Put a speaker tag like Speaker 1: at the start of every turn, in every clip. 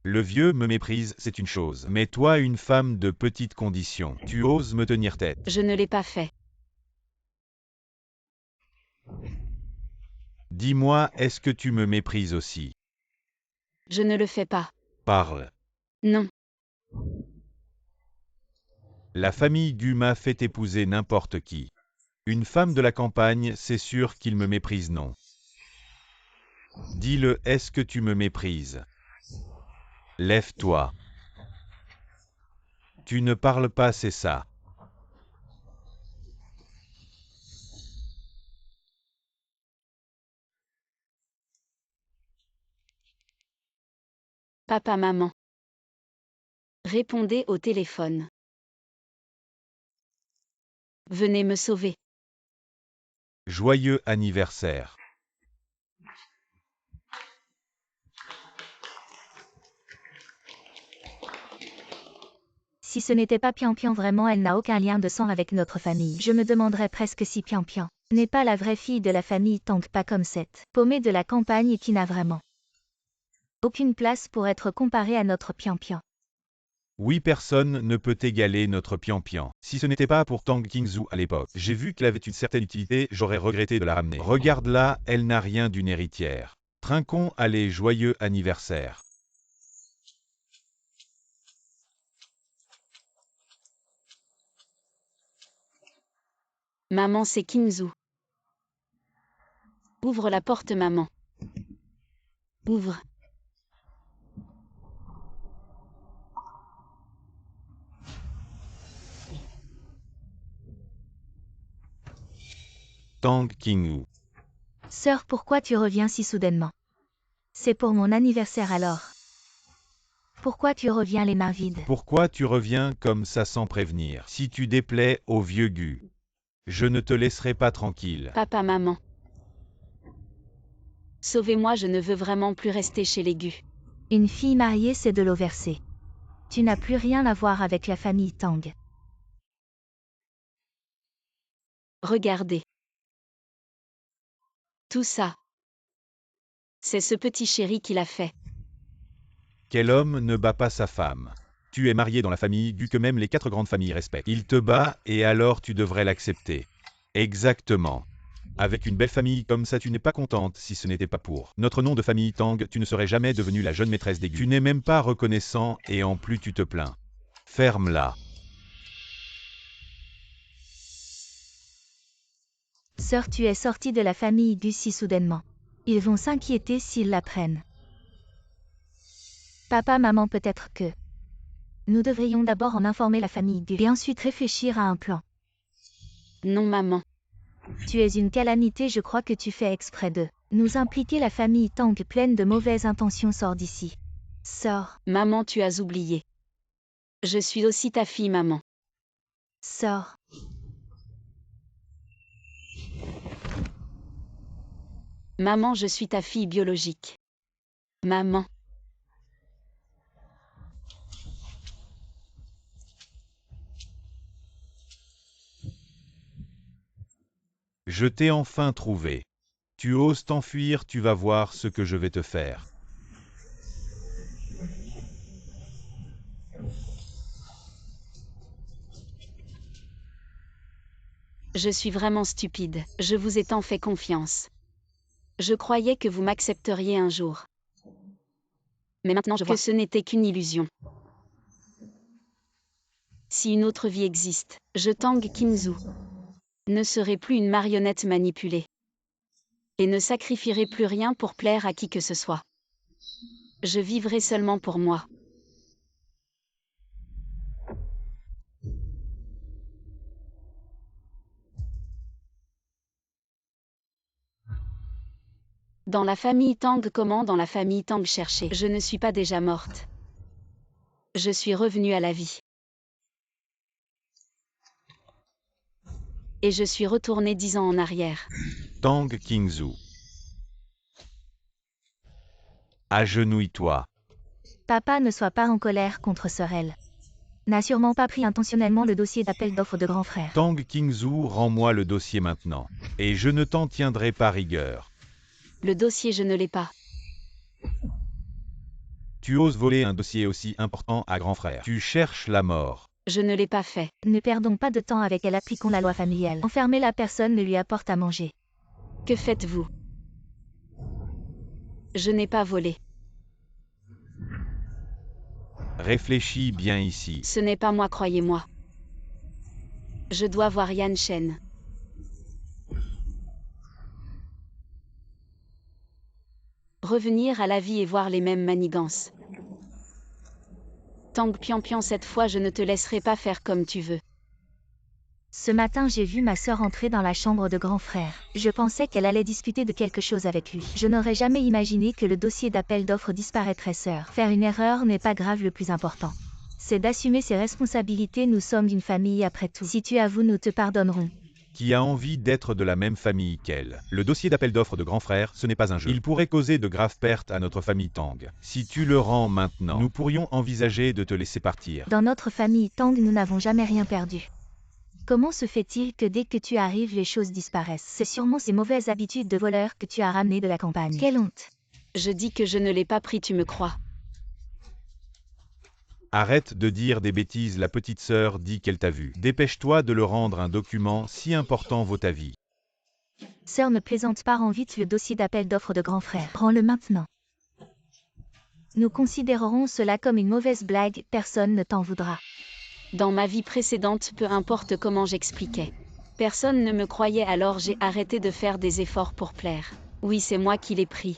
Speaker 1: Le vieux me méprise, c'est une chose. Mais toi, une femme de petite condition, tu oses me tenir tête.
Speaker 2: Je ne l'ai pas fait.
Speaker 1: Dis-moi, est-ce que tu me méprises aussi?
Speaker 2: Je ne le fais pas.
Speaker 1: Parle.
Speaker 2: Non.
Speaker 1: La famille Gu m'a fait épouser n'importe qui. Une femme de la campagne, c'est sûr qu'il me méprise, non? Dis-le, est-ce que tu me méprises? Lève-toi. Tu ne parles pas, c'est ça.
Speaker 2: Papa, maman. Répondez au téléphone. Venez me sauver.
Speaker 1: Joyeux anniversaire.
Speaker 3: Si ce n'était pas Pian Pian vraiment, elle n'a aucun lien de sang avec notre famille. Je me demanderais presque si Pian Pian n'est pas la vraie fille de la famille Tang, pas comme cette paumée de la campagne qui n'a vraiment aucune place pour être comparée à notre Pian Pian.
Speaker 1: Oui, personne ne peut égaler notre Pian Pian. Si ce n'était pas pour Tang Qingzhou à l'époque, j'ai vu qu'elle avait une certaine utilité, j'aurais regretté de la ramener. Regarde-la, elle n'a rien d'une héritière. Trinquons, allez, joyeux anniversaire.
Speaker 2: Maman, c'est Qingzhou. Ouvre la porte, maman. Ouvre.
Speaker 1: Tang Qingzhou.
Speaker 3: Sœur, pourquoi tu reviens si soudainement? C'est pour mon anniversaire alors. Pourquoi tu reviens les mains vides?
Speaker 1: Pourquoi tu reviens comme ça sans prévenir? Si tu déplais au vieux Gu, je ne te laisserai pas tranquille.
Speaker 2: Papa, maman. Sauvez-moi, je ne veux vraiment plus rester chez les Gu.
Speaker 3: Une fille mariée, c'est de l'eau versée. Tu n'as plus rien à voir avec la famille Tang.
Speaker 2: Regardez. Tout ça. C'est ce petit chéri qui l'a fait.
Speaker 1: Quel homme ne bat pas sa femme? Tu es marié dans la famille Gu que même les 4 grandes familles respectent. Il te bat et alors tu devrais l'accepter. Exactement. Avec une belle famille comme ça, tu n'es pas contente si ce n'était pas pour notre nom de famille Tang, tu ne serais jamais devenue la jeune maîtresse des Gu. Tu n'es même pas reconnaissant et en plus tu te plains. Ferme-la.
Speaker 3: Sœur, tu es sortie de la famille Gu si soudainement. Ils vont s'inquiéter s'ils l'apprennent. Papa, maman, peut-être que nous devrions d'abord en informer la famille Gu et ensuite réfléchir à un plan.
Speaker 2: Non, maman.
Speaker 3: Tu es une calamité, je crois que tu fais exprès de nous impliquer. La famille Tang pleine de mauvaises intentions sort d'ici. Sors,
Speaker 2: Maman, tu as oublié. Je suis aussi ta fille, maman.
Speaker 3: sors.
Speaker 2: Maman, je suis ta fille biologique. Maman.
Speaker 1: Je t'ai enfin trouvé. Tu oses t'enfuir, tu vas voir ce que je vais te faire.
Speaker 2: Je suis vraiment stupide. Je vous ai tant fait confiance. Je croyais que vous m'accepteriez un jour. Mais maintenant je vois que ce n'était qu'une illusion. Si une autre vie existe, je Tang Qingzhou ne serai plus une marionnette manipulée. Et ne sacrifierai plus rien pour plaire à qui que ce soit. Je vivrai seulement pour moi. Dans la famille Tang, comment dans la famille Tang chercher? Je ne suis pas déjà morte. Je suis revenue à la vie. Et je suis retournée 10 ans en arrière.
Speaker 1: Tang Qingzhou. Agenouille-toi.
Speaker 3: Papa, ne sois pas en colère contre sœur elle. N'a sûrement pas pris intentionnellement le dossier d'appel d'offres de grand frère.
Speaker 1: Tang Qingzhou, rends-moi le dossier maintenant. Et je ne t'en tiendrai pas rigueur.
Speaker 2: Le dossier, je ne l'ai pas.
Speaker 1: Tu oses voler un dossier aussi important à grand frère. Tu cherches la mort.
Speaker 2: Je ne l'ai pas fait.
Speaker 3: Ne perdons pas de temps avec elle, appliquons la loi familiale. Enfermer la personne ne lui apporte à manger.
Speaker 2: Que faites-vous? Je n'ai pas volé.
Speaker 1: Réfléchis bien ici.
Speaker 2: Ce n'est pas moi, croyez-moi. Je dois voir Yan Shen. Revenir à la vie et voir les mêmes manigances. Tang Pian, cette fois je ne te laisserai pas faire comme tu veux.
Speaker 3: Ce matin, j'ai vu ma sœur entrer dans la chambre de grand frère. Je pensais qu'elle allait discuter de quelque chose avec lui. Je n'aurais jamais imaginé que le dossier d'appel d'offres disparaîtrait, sœur. Faire une erreur n'est pas grave, le plus important, c'est d'assumer ses responsabilités. Nous sommes d'une famille après tout. Si tu avoues, nous te pardonnerons.
Speaker 1: Qui a envie d'être de la même famille qu'elle. Le dossier d'appel d'offres de grand frère, ce n'est pas un jeu. Il pourrait causer de graves pertes à notre famille Tang. Si tu le rends maintenant, nous pourrions envisager de te laisser partir.
Speaker 3: Dans notre famille Tang, nous n'avons jamais rien perdu. Comment se fait-il que dès que tu arrives, les choses disparaissent? C'est sûrement ces mauvaises habitudes de voleur que tu as ramenées de la campagne. Quelle honte!
Speaker 2: Je dis que je ne l'ai pas pris, tu me crois?
Speaker 1: Arrête de dire des bêtises, la petite sœur dit qu'elle t'a vu. Dépêche-toi de le rendre, un document si important vaut ta vie.
Speaker 3: Sœur, ne plaisante pas, rends vite le dossier d'appel d'offres de grand frère. Prends-le maintenant. Nous considérerons cela comme une mauvaise blague, personne ne t'en voudra.
Speaker 2: Dans ma vie précédente, peu importe comment j'expliquais. Personne ne me croyait, alors j'ai arrêté de faire des efforts pour plaire. Oui, c'est moi qui l'ai pris.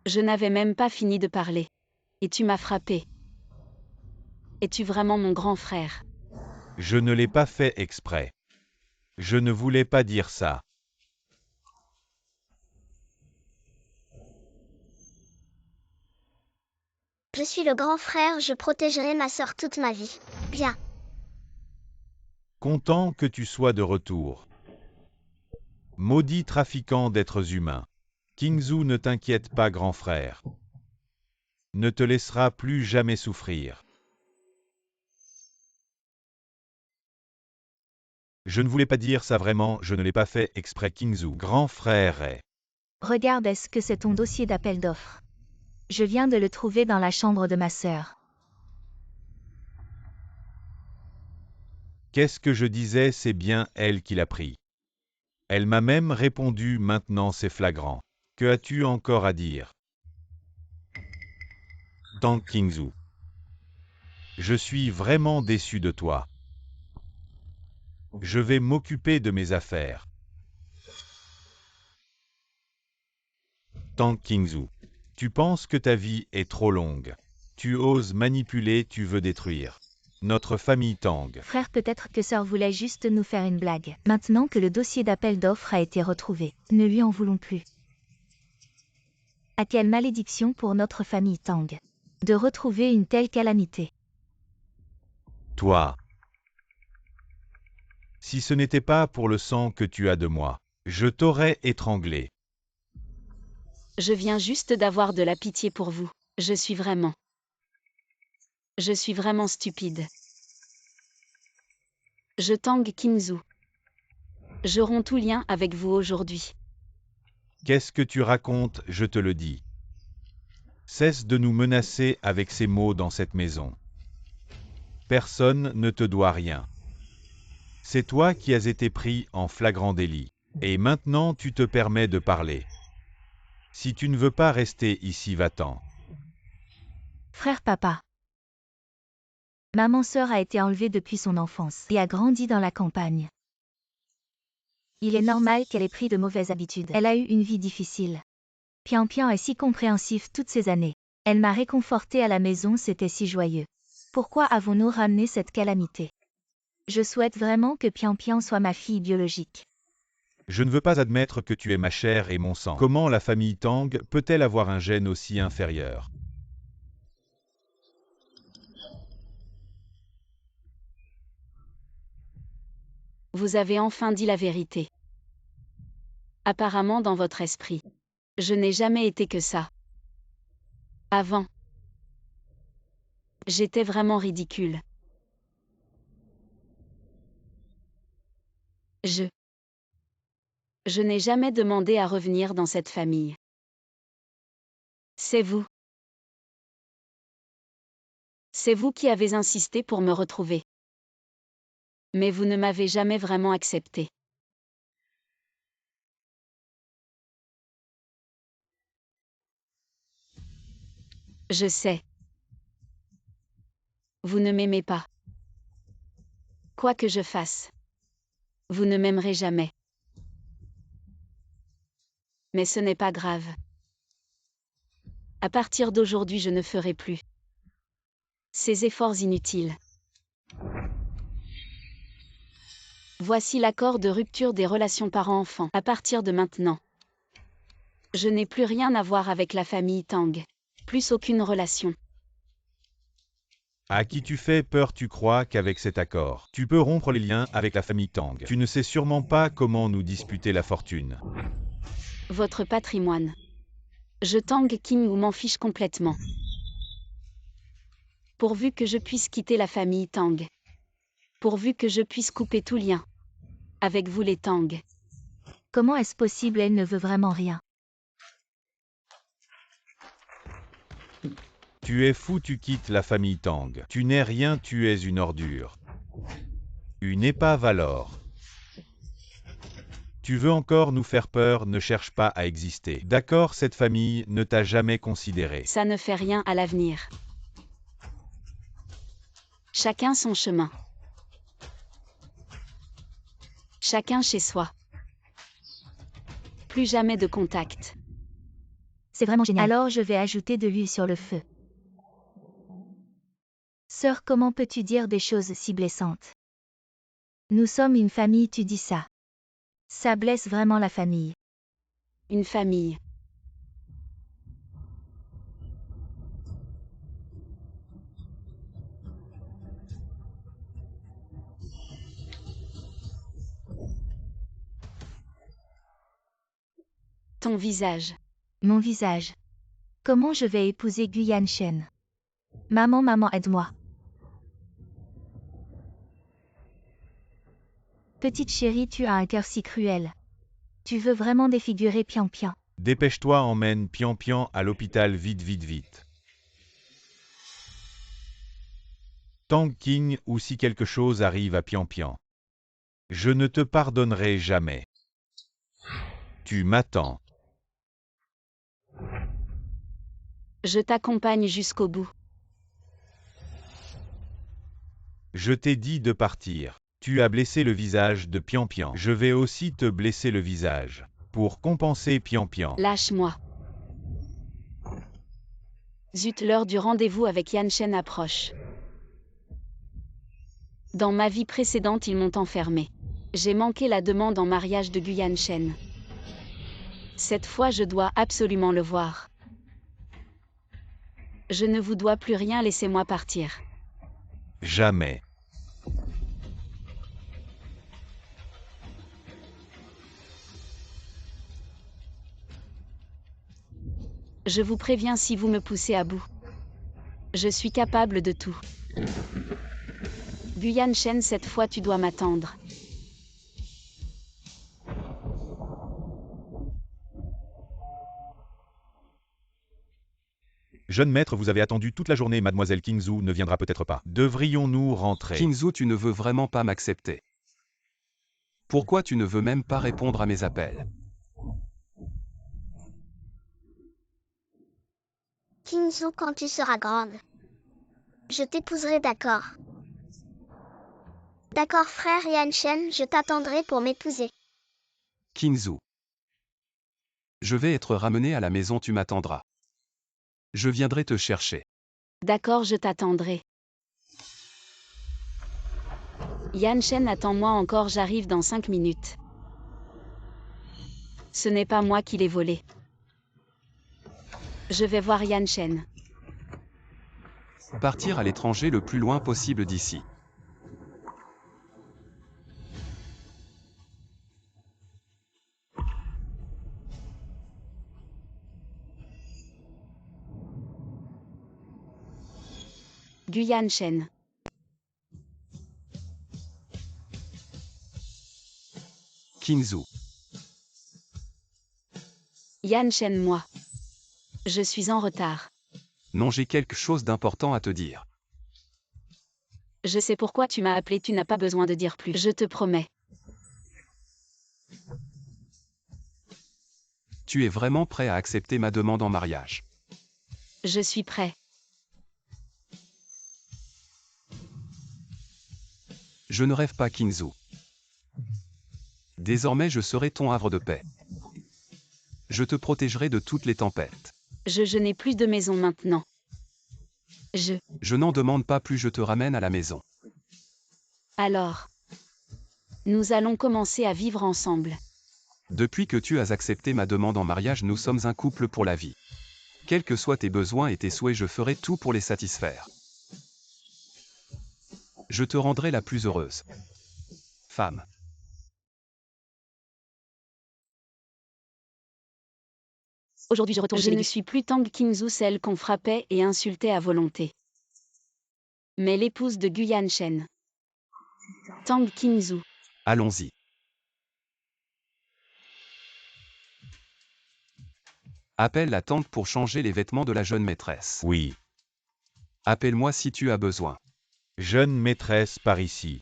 Speaker 2: Je n'avais même pas fini de parler. Et tu m'as frappé. Es-tu vraiment mon grand frère?
Speaker 1: Je ne l'ai pas fait exprès. Je ne voulais pas dire ça.
Speaker 4: Je suis le grand frère, je protégerai ma sœur toute ma vie. Bien.
Speaker 1: Content que tu sois de retour. Maudit trafiquant d'êtres humains. Kingzhou, ne t'inquiète pas, grand frère. Ne te laissera plus jamais souffrir. Je ne voulais pas dire ça vraiment, je ne l'ai pas fait exprès. Kingzhou, grand frère est.
Speaker 3: Regarde, est-ce que c'est ton dossier d'appel d'offres? Je viens de le trouver dans la chambre de ma sœur.
Speaker 1: Qu'est-ce que je disais, c'est bien elle qui l'a pris. Elle m'a même répondu, maintenant c'est flagrant. Que as-tu encore à dire? Tang Kingzhou. Je suis vraiment déçu de toi. Je vais m'occuper de mes affaires. Tang Kingzhou. Tu penses que ta vie est trop longue. Tu oses manipuler, tu veux détruire notre famille Tang.
Speaker 3: Frère, peut-être que sœur voulait juste nous faire une blague. Maintenant que le dossier d'appel d'offres a été retrouvé, ne lui en voulons plus. À quelle malédiction pour notre famille Tang de retrouver une telle calamité.
Speaker 1: Toi. Si ce n'était pas pour le sang que tu as de moi, je t'aurais étranglé.
Speaker 2: Je viens juste d'avoir de la pitié pour vous. Je suis vraiment stupide. Je Tang Kingzhou. Je romps tout lien avec vous aujourd'hui.
Speaker 1: Qu'est-ce que tu racontes, je te le dis. Cesse de nous menacer avec ces mots dans cette maison. Personne ne te doit rien. C'est toi qui as été pris en flagrant délit. Et maintenant tu te permets de parler. Si tu ne veux pas rester ici, va-t'en.
Speaker 3: Frère papa. Maman sœur a été enlevée depuis son enfance et a grandi dans la campagne. Il est normal qu'elle ait pris de mauvaises habitudes. Elle a eu une vie difficile. Pian est si compréhensif toutes ces années. Elle m'a réconforté à la maison, c'était si joyeux. Pourquoi avons-nous ramené cette calamité? Je souhaite vraiment que Pian soit ma fille biologique.
Speaker 1: Je ne veux pas admettre que tu es ma chair et mon sang. Comment la famille Tang peut-elle avoir un gène aussi inférieur?
Speaker 2: Vous avez enfin dit la vérité. Apparemment dans votre esprit. Je n'ai jamais été que ça. Avant. J'étais vraiment ridicule. Je n'ai jamais demandé à revenir dans cette famille. C'est vous. C'est vous qui avez insisté pour me retrouver. Mais vous ne m'avez jamais vraiment accepté. Je sais. Vous ne m'aimez pas. Quoi que je fasse, vous ne m'aimerez jamais. Mais ce n'est pas grave. À partir d'aujourd'hui, je ne ferai plus ces efforts inutiles. Voici l'accord de rupture des relations parents-enfants. À partir de maintenant, je n'ai plus rien à voir avec la famille Tang. Plus aucune relation.
Speaker 1: À qui tu fais peur, tu crois qu'avec cet accord, tu peux rompre les liens avec la famille Tang. Tu ne sais sûrement pas comment nous disputer la fortune.
Speaker 2: Votre patrimoine. Je Tang King ou m'en fiche complètement. Pourvu que je puisse quitter la famille Tang. Pourvu que je puisse couper tout lien avec vous les Tang.
Speaker 3: Comment est-ce possible? Elle ne veut vraiment rien.
Speaker 1: Tu es fou, tu quittes la famille Tang. Tu n'es rien, tu es une ordure. Une épave alors. Tu veux encore nous faire peur, ne cherche pas à exister. D'accord, cette famille ne t'a jamais considéré.
Speaker 2: Ça ne fait rien à l'avenir. Chacun son chemin. Chacun chez soi. Plus jamais de contact.
Speaker 3: C'est vraiment génial. Alors je vais ajouter de l'huile sur le feu. Sœur, comment peux-tu dire des choses si blessantes? Nous sommes une famille, tu dis ça. Ça blesse vraiment la famille.
Speaker 2: Une famille. Ton visage.
Speaker 3: Mon visage. Comment je vais épouser Guyan Shen? Maman, aide-moi. Petite chérie, tu as un cœur si cruel. Tu veux vraiment défigurer Pian Pian.
Speaker 1: Dépêche-toi, emmène Pian Pian à l'hôpital vite, vite, vite. Tang King ou si quelque chose arrive à Pian Pian. Je ne te pardonnerai jamais. Tu m'attends.
Speaker 2: Je t'accompagne jusqu'au bout.
Speaker 1: Je t'ai dit de partir. Tu as blessé le visage de Pian Pian. Je vais aussi te blesser le visage. Pour compenser Pian Pian.
Speaker 2: Lâche-moi. Zut, l'heure du rendez-vous avec Yan Shen approche. Dans ma vie précédente, ils m'ont enfermé. J'ai manqué la demande en mariage de Guyan Shen. Cette fois, je dois absolument le voir. Je ne vous dois plus rien, laissez-moi partir.
Speaker 1: Jamais.
Speaker 2: Je vous préviens si vous me poussez à bout. Je suis capable de tout. Guyan Shen, cette fois tu dois m'attendre.
Speaker 1: Jeune maître, vous avez attendu toute la journée, mademoiselle Kingzhou ne viendra peut-être pas. Devrions-nous rentrer?
Speaker 5: Kingzhou, tu ne veux vraiment pas m'accepter. Pourquoi tu ne veux même pas répondre à mes appels?
Speaker 4: Kingzhou, quand tu seras grande, je t'épouserai, d'accord? D'accord, frère Yan Shen, je t'attendrai pour m'épouser.
Speaker 5: Kingzhou. Je vais être ramené à la maison, tu m'attendras. Je viendrai te chercher.
Speaker 2: D'accord, je t'attendrai. Yan Shen, attends-moi encore, j'arrive dans 5 minutes. Ce n'est pas moi qui l'ai volé. Je vais voir Yan Shen.
Speaker 5: Partir à l'étranger le plus loin possible d'ici.
Speaker 2: Guyan Shen.
Speaker 5: Kinzu.
Speaker 2: Yan Shen, moi. Je suis en retard.
Speaker 5: Non, j'ai quelque chose d'important à te dire.
Speaker 2: Je sais pourquoi tu m'as appelé, tu n'as pas besoin de dire plus. Je te promets.
Speaker 5: Tu es vraiment prêt à accepter ma demande en mariage?
Speaker 2: Je suis prêt.
Speaker 5: Je ne rêve pas, Kinzu. Désormais je serai ton havre de paix. Je te protégerai de toutes les tempêtes.
Speaker 2: Je n'ai plus de maison maintenant.
Speaker 5: Je n'en demande pas plus, je te ramène à la maison.
Speaker 2: Alors. Nous allons commencer à vivre ensemble.
Speaker 5: Depuis que tu as accepté ma demande en mariage, nous sommes un couple pour la vie. Quels que soient tes besoins et tes souhaits, je ferai tout pour les satisfaire. Je te rendrai la plus heureuse femme.
Speaker 2: Aujourd'hui je retourne. Je ne suis plus Tang Kinzu, celle qu'on frappait et insultait à volonté. Mais l'épouse de Gu Yanshen. Tang Kinzu.
Speaker 5: Allons-y. Appelle la tante pour changer les vêtements de la jeune maîtresse.
Speaker 1: Oui.
Speaker 5: Appelle-moi si tu as besoin.
Speaker 1: Jeune maîtresse, par ici.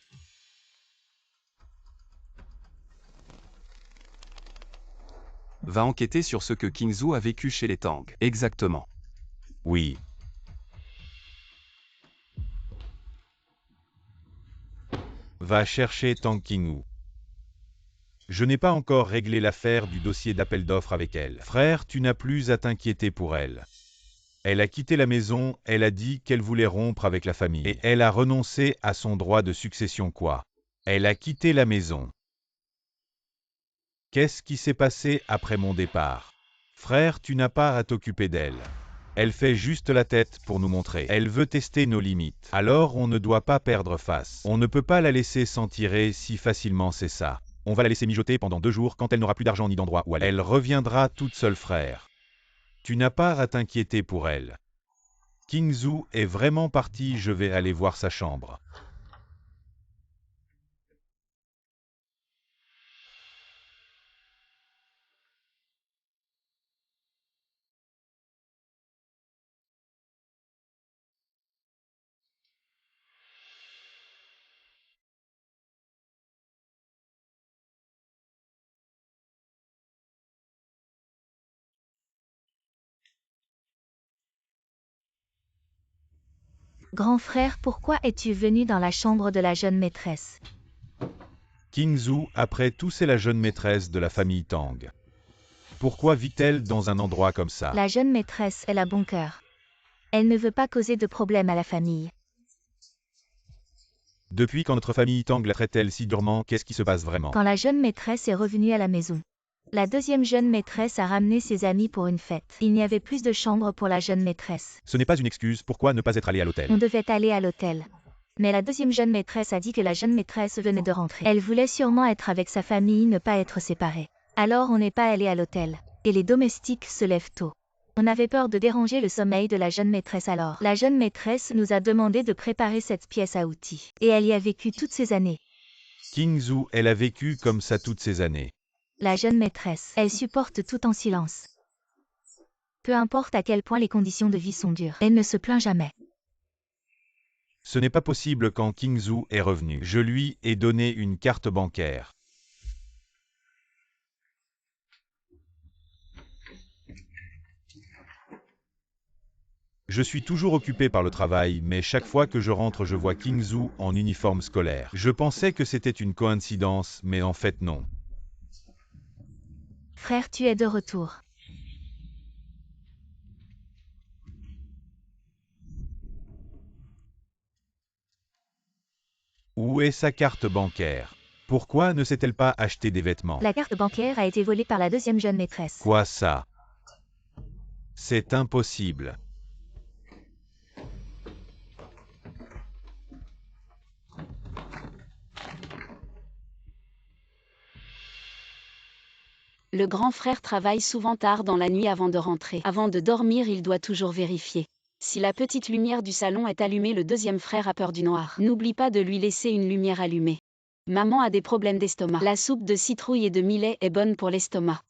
Speaker 5: Va enquêter sur ce que Kinzu a vécu chez les Tang. Exactement.
Speaker 1: Oui. Va chercher Tang Kingu. Je n'ai pas encore réglé l'affaire du dossier d'appel d'offres avec elle. Frère, tu n'as plus à t'inquiéter pour elle. Elle a quitté la maison, elle a dit qu'elle voulait rompre avec la famille. Et elle a renoncé à son droit de succession quoi. Elle a quitté la maison. Qu'est-ce qui s'est passé après mon départ? Frère, tu n'as pas à t'occuper d'elle. Elle fait juste la tête pour nous montrer. Elle veut tester nos limites. Alors on ne doit pas perdre face. On ne peut pas la laisser s'en tirer si facilement, c'est ça. On va la laisser mijoter pendant 2 jours quand elle n'aura plus d'argent ni d'endroit où aller. Elle reviendra toute seule, frère. Tu n'as pas à t'inquiéter pour elle. Kinzu est vraiment parti, je vais aller voir sa chambre.
Speaker 3: Grand frère, pourquoi es-tu venu dans la chambre de la jeune maîtresse?
Speaker 1: Kinzu, après tout, c'est la jeune maîtresse de la famille Tang. Pourquoi vit-elle dans un endroit comme ça?
Speaker 3: La jeune maîtresse, elle a bon cœur. Elle ne veut pas causer de problème à la famille.
Speaker 1: Depuis quand notre famille Tang la traite-t-elle si durement? Qu'est-ce qui se passe vraiment?
Speaker 3: Quand la jeune maîtresse est revenue à la maison, la deuxième jeune maîtresse a ramené ses amis pour une fête. Il n'y avait plus de chambre pour la jeune maîtresse.
Speaker 1: Ce n'est pas une excuse, pourquoi ne pas être allé à l'hôtel?
Speaker 3: On devait aller à l'hôtel. Mais la deuxième jeune maîtresse a dit que la jeune maîtresse venait de rentrer. Elle voulait sûrement être avec sa famille, ne pas être séparée. Alors on n'est pas allé à l'hôtel. Et les domestiques se lèvent tôt. On avait peur de déranger le sommeil de la jeune maîtresse alors. La jeune maîtresse nous a demandé de préparer cette pièce à outils. Et elle y a vécu toutes ces années.
Speaker 1: Kinzu, elle a vécu comme ça toutes ces années.
Speaker 3: La jeune maîtresse, elle supporte tout en silence. Peu importe à quel point les conditions de vie sont dures, elle ne se plaint jamais.
Speaker 1: Ce n'est pas possible quand Kinzu est revenu. Je lui ai donné une carte bancaire. Je suis toujours occupé par le travail, mais chaque fois que je rentre, je vois Kinzu en uniforme scolaire. Je pensais que c'était une coïncidence, mais en fait non.
Speaker 3: Frère, tu es de retour.
Speaker 1: Où est sa carte bancaire? Pourquoi ne s'est-elle pas acheté des vêtements?
Speaker 3: La carte bancaire a été volée par la deuxième jeune maîtresse.
Speaker 1: Quoi ça? C'est impossible.
Speaker 2: Le grand frère travaille souvent tard dans la nuit avant de rentrer. Avant de dormir, il doit toujours vérifier. Si la petite lumière du salon est allumée, le deuxième frère a peur du noir. N'oublie pas de lui laisser une lumière allumée. Maman a des problèmes d'estomac. La soupe de citrouille et de millet est bonne pour l'estomac.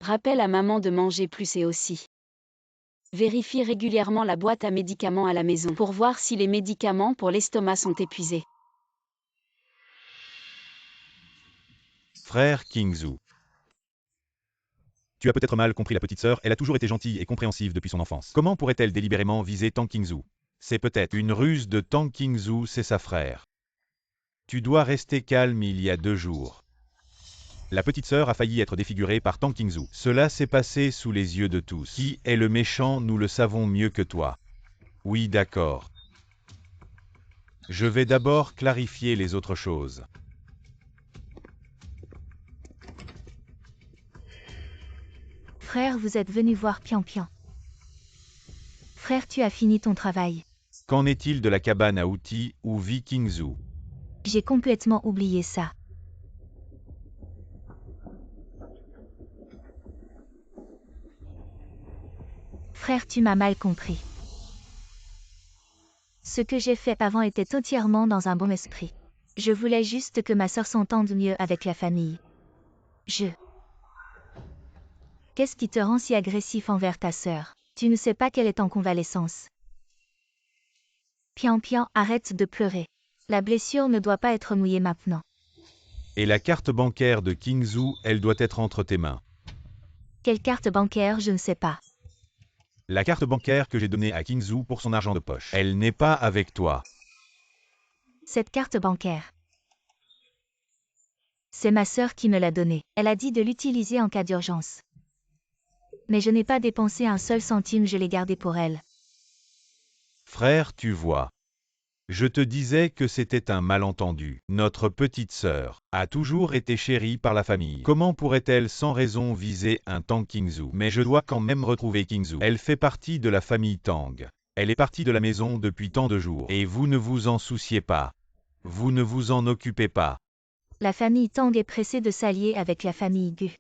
Speaker 2: Rappelle à maman de manger plus et aussi. Vérifie régulièrement la boîte à médicaments à la maison pour voir si les médicaments pour l'estomac sont épuisés.
Speaker 1: Frère Kingzhou. Tu as peut-être mal compris la petite sœur, elle a toujours été gentille et compréhensive depuis son enfance. Comment pourrait-elle délibérément viser Tang Kingzhou? C'est peut-être une ruse de Tang Kingzhou, c'est sa frère. Tu dois rester calme, il y a 2 jours. La petite sœur a failli être défigurée par Tang Kingzhou. Cela s'est passé sous les yeux de tous. Qui est le méchant, nous le savons mieux que toi. Oui, d'accord. Je vais d'abord clarifier les autres choses.
Speaker 3: Frère, vous êtes venu voir Pian Pian. Frère, tu as fini ton travail.
Speaker 1: Qu'en est-il de la cabane à outils où vit Kingzhou?
Speaker 3: J'ai complètement oublié ça. Frère, tu m'as mal compris. Ce que j'ai fait avant était entièrement dans un bon esprit. Je voulais juste que ma sœur s'entende mieux avec la famille. Qu'est-ce qui te rend si agressif envers ta sœur? Tu ne sais pas qu'elle est en convalescence. Pian Pian, arrête de pleurer. La blessure ne doit pas être mouillée maintenant.
Speaker 1: Et la carte bancaire de Kingzhou, elle doit être entre tes mains.
Speaker 3: Quelle carte bancaire, je ne sais pas.
Speaker 1: La carte bancaire que j'ai donnée à Kingzhou pour son argent de poche. Elle n'est pas avec toi.
Speaker 3: Cette carte bancaire. C'est ma sœur qui me l'a donnée. Elle a dit de l'utiliser en cas d'urgence. Mais je n'ai pas dépensé un seul centime, je l'ai gardé pour elle.
Speaker 1: Frère, tu vois. Je te disais que c'était un malentendu. Notre petite sœur a toujours été chérie par la famille. Comment pourrait-elle sans raison viser un Tang Kingzhou? Mais je dois quand même retrouver Kingzhou. Elle fait partie de la famille Tang. Elle est partie de la maison depuis tant de jours. Et vous ne vous en souciez pas. Vous ne vous en occupez pas.
Speaker 3: La famille Tang est pressée de s'allier avec la famille Gu.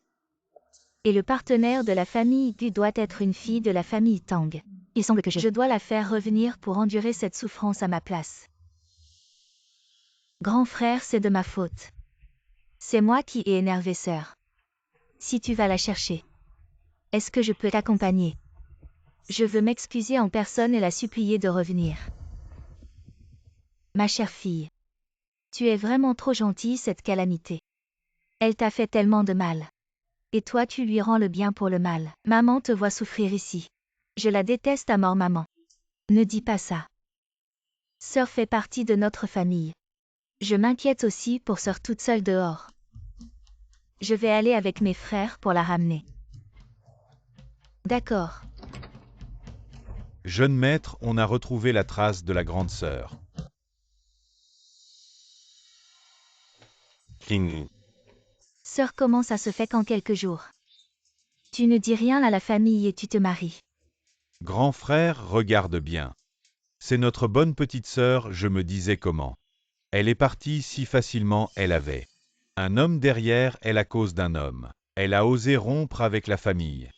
Speaker 3: Et le partenaire de la famille Gu doit être une fille de la famille Tang. Il semble que je dois la faire revenir pour endurer cette souffrance à ma place. Grand frère, c'est de ma faute. C'est moi qui ai énervé sœur. Si tu vas la chercher, est-ce que je peux t'accompagner? Je veux m'excuser en personne et la supplier de revenir. Ma chère fille. Tu es vraiment trop gentille, cette calamité. Elle t'a fait tellement de mal. Et toi tu lui rends le bien pour le mal. Maman te voit souffrir ici. Je la déteste à mort, maman. Ne dis pas ça. Sœur fait partie de notre famille. Je m'inquiète aussi pour sœur toute seule dehors. Je vais aller avec mes frères pour la ramener. D'accord.
Speaker 1: Jeune maître, on a retrouvé la trace de la grande sœur. King.
Speaker 3: Sœur, comment ça se fait qu'en quelques jours? Tu ne dis rien à la famille et tu te maries.
Speaker 1: Grand frère, regarde bien. C'est notre bonne petite sœur, je me disais comment. Elle est partie si facilement, elle avait un homme derrière elle à cause d'un homme. Elle a osé rompre avec la famille.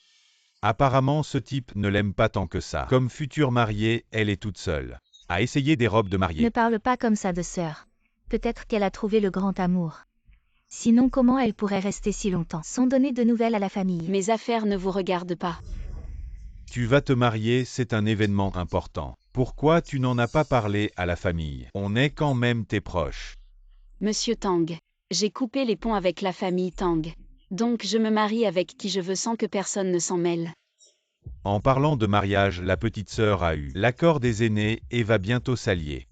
Speaker 1: Apparemment ce type ne l'aime pas tant que ça. Comme future mariée, elle est toute seule. A essayer des robes de mariée.
Speaker 3: Ne parle pas comme ça de sœur. Peut-être qu'elle a trouvé le grand amour. Sinon comment elle pourrait rester si longtemps sans donner de nouvelles à la famille?
Speaker 2: Mes affaires ne vous regardent pas.
Speaker 1: Tu vas te marier, c'est un événement important. Pourquoi tu n'en as pas parlé à la famille? On est quand même tes proches.
Speaker 2: Monsieur Tang, j'ai coupé les ponts avec la famille Tang. Donc je me marie avec qui je veux sans que personne ne s'en mêle.
Speaker 1: En parlant de mariage, la petite sœur a eu l'accord des aînés et va bientôt s'allier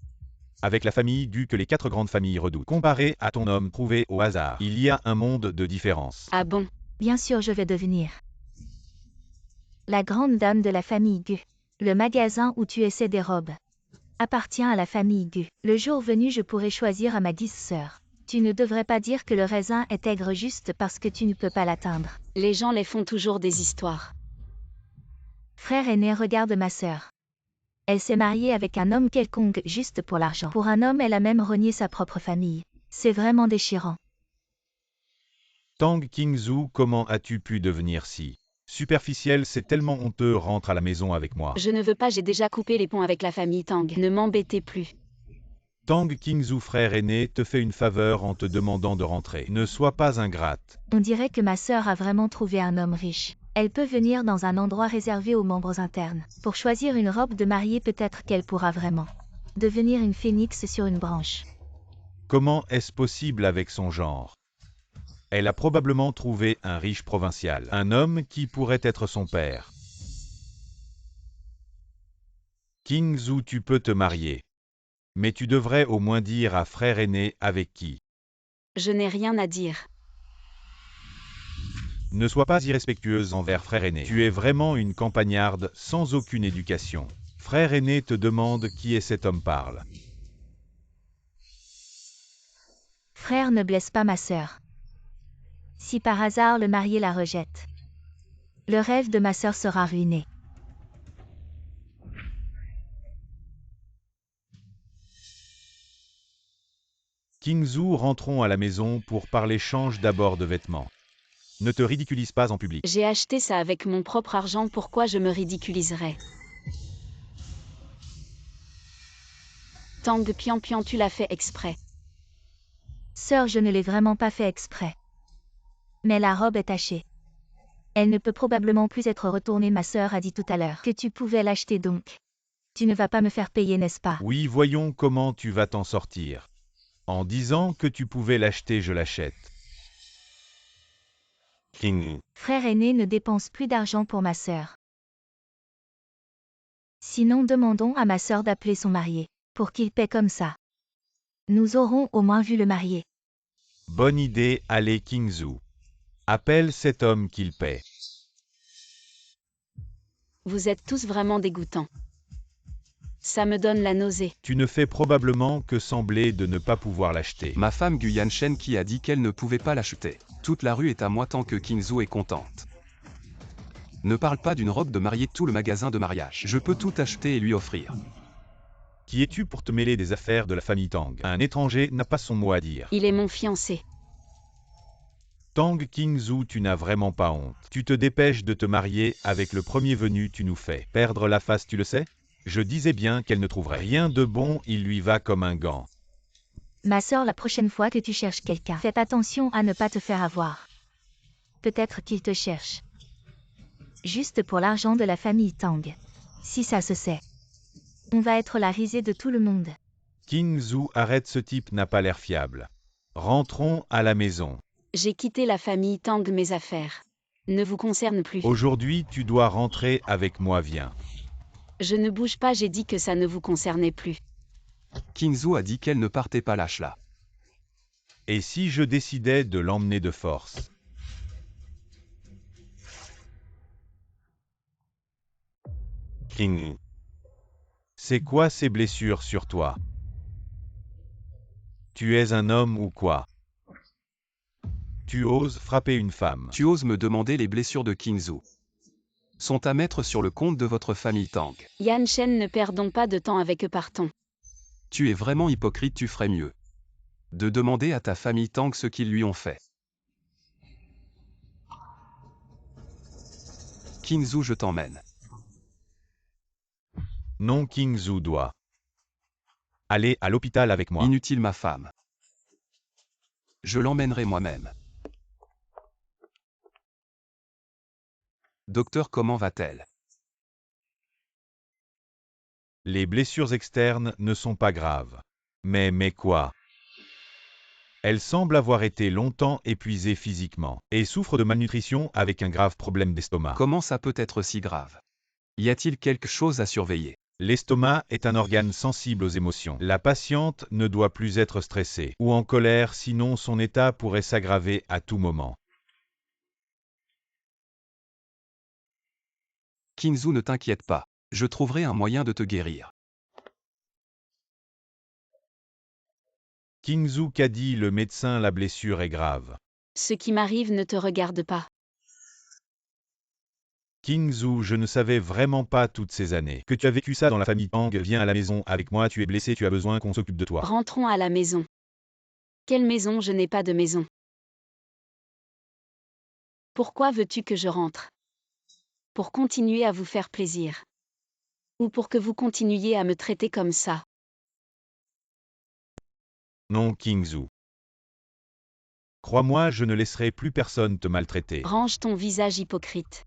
Speaker 1: avec la famille Gu que les 4 grandes familles redoutent. Comparé à ton homme trouvé au hasard, il y a un monde de différence.
Speaker 2: Ah bon?
Speaker 3: Bien sûr, je vais devenir la grande dame de la famille Gu. Le magasin où tu essaies des robes appartient à la famille Gu. Le jour venu, je pourrai choisir à ma 10 sœurs. Tu ne devrais pas dire que le raisin est aigre juste parce que tu ne peux pas l'atteindre.
Speaker 2: Les gens les font toujours des histoires.
Speaker 3: Frère aîné, regarde ma sœur. Elle s'est mariée avec un homme quelconque juste pour l'argent. Pour un homme, elle a même renié sa propre famille. C'est vraiment déchirant.
Speaker 1: Tang Kingzhou, comment as-tu pu devenir si superficiel? C'est tellement honteux, rentre à la maison avec moi.
Speaker 2: Je ne veux pas, j'ai déjà coupé les ponts avec la famille Tang. Ne m'embêtez plus.
Speaker 1: Tang Qingzhou frère aîné te fait une faveur en te demandant de rentrer. Ne sois pas ingrate.
Speaker 3: On dirait que ma sœur a vraiment trouvé un homme riche. Elle peut venir dans un endroit réservé aux membres internes. Pour choisir une robe de mariée, peut-être qu'elle pourra vraiment devenir une phénix sur une branche.
Speaker 1: Comment est-ce possible avec son genre? Elle a probablement trouvé un riche provincial, un homme qui pourrait être son père. Qingzhou, tu peux te marier. Mais tu devrais au moins dire à frère aîné avec qui.
Speaker 2: Je n'ai rien à dire.
Speaker 1: Ne sois pas irrespectueuse envers frère aîné. Tu es vraiment une campagnarde sans aucune éducation. Frère aîné te demande qui est cet homme parle.
Speaker 3: Frère, ne blesse pas ma sœur. Si par hasard le marié la rejette, le rêve de ma sœur sera ruiné.
Speaker 1: Qingzhou, rentrons à la maison pour parler. Change d'abord de vêtements. Ne te ridiculise pas en public.
Speaker 2: J'ai acheté ça avec mon propre argent, pourquoi je me ridiculiserais? Tang Pian, tu l'as fait exprès.
Speaker 3: Sœur, je ne l'ai vraiment pas fait exprès. Mais la robe est tachée. Elle ne peut probablement plus être retournée. Ma sœur a dit tout à l'heure que tu pouvais l'acheter, donc tu ne vas pas me faire payer, n'est-ce pas?
Speaker 1: Oui, voyons comment tu vas t'en sortir. En disant que tu pouvais l'acheter, je l'achète.
Speaker 3: Frère aîné ne dépense plus d'argent pour ma sœur. Sinon, demandons à ma sœur d'appeler son marié, pour qu'il paie comme ça. Nous aurons au moins vu le marié.
Speaker 1: Bonne idée, allez Qingzhou. Appelle cet homme qu'il paie.
Speaker 2: Vous êtes tous vraiment dégoûtants. Ça me donne la nausée.
Speaker 1: Tu ne fais probablement que sembler de ne pas pouvoir l'acheter.
Speaker 5: Ma femme Guyan Shen qui a dit qu'elle ne pouvait pas l'acheter. Toute la rue est à moi tant que Qingzhou est contente. Ne parle pas d'une robe de mariée, tout le magasin de mariage. Je peux tout acheter et lui offrir.
Speaker 1: Qui es-tu pour te mêler des affaires de la famille Tang? Un étranger n'a pas son mot à dire.
Speaker 2: Il est mon fiancé.
Speaker 1: Tang Qingzhou, tu n'as vraiment pas honte. Tu te dépêches de te marier avec le premier venu, tu nous fais perdre la face, tu le sais? Je disais bien qu'elle ne trouverait rien de bon, il lui va comme un gant.
Speaker 3: Ma sœur, la prochaine fois que tu cherches quelqu'un, fais attention à ne pas te faire avoir. Peut-être qu'il te cherche juste pour l'argent de la famille Tang. Si ça se sait, on va être la risée de tout le monde.
Speaker 1: Qingzhou, arrête, ce type n'a pas l'air fiable. Rentrons à la maison.
Speaker 2: J'ai quitté la famille Tang, mes affaires ne vous concernent plus.
Speaker 1: Aujourd'hui, tu dois rentrer avec moi, viens.
Speaker 2: Je ne bouge pas, j'ai dit que ça ne vous concernait plus.
Speaker 5: Qingzhou a dit qu'elle ne partait pas, lâche-la.
Speaker 1: Et si je décidais de l'emmener de force? C'est quoi ces blessures sur toi? Tu es un homme ou quoi? Tu oses frapper une femme.
Speaker 5: Tu oses me demander les blessures de Qingzhou sont à mettre sur le compte de votre famille Tang.
Speaker 2: Yan Shen, ne perdons pas de temps avec eux, partons.
Speaker 5: Tu es vraiment hypocrite, tu ferais mieux de demander à ta famille Tang ce qu'ils lui ont fait. Qingzhou, je t'emmène.
Speaker 1: Non, Qingzhou doit aller à l'hôpital avec moi.
Speaker 5: Inutile, ma femme. Je l'emmènerai moi-même. Docteur, comment va-t-elle?
Speaker 1: Les blessures externes ne sont pas graves. Mais quoi? Elle semble avoir été longtemps épuisée physiquement et souffre de malnutrition avec un grave problème d'estomac.
Speaker 5: Comment ça peut être si grave? Y a-t-il quelque chose à surveiller?
Speaker 1: L'estomac est un organe sensible aux émotions. La patiente ne doit plus être stressée ou en colère, sinon son état pourrait s'aggraver à tout moment.
Speaker 5: Qingzhou, ne t'inquiète pas. Je trouverai un moyen de te guérir.
Speaker 1: Qingzhou, qu'a dit le médecin? La blessure est grave.
Speaker 2: Ce qui m'arrive ne te regarde pas.
Speaker 1: Qingzhou, je ne savais vraiment pas toutes ces années que tu as vécu ça dans la famille Tang. Viens à la maison avec moi, tu es blessé, tu as besoin qu'on s'occupe de toi.
Speaker 2: Rentrons à la maison. Quelle maison? Je n'ai pas de maison. Pourquoi veux-tu que je rentre? Pour continuer à vous faire plaisir? Ou pour que vous continuiez à me traiter comme ça?
Speaker 1: Non, Kingzhou. Crois-moi, je ne laisserai plus personne te maltraiter.
Speaker 2: Range ton visage hypocrite.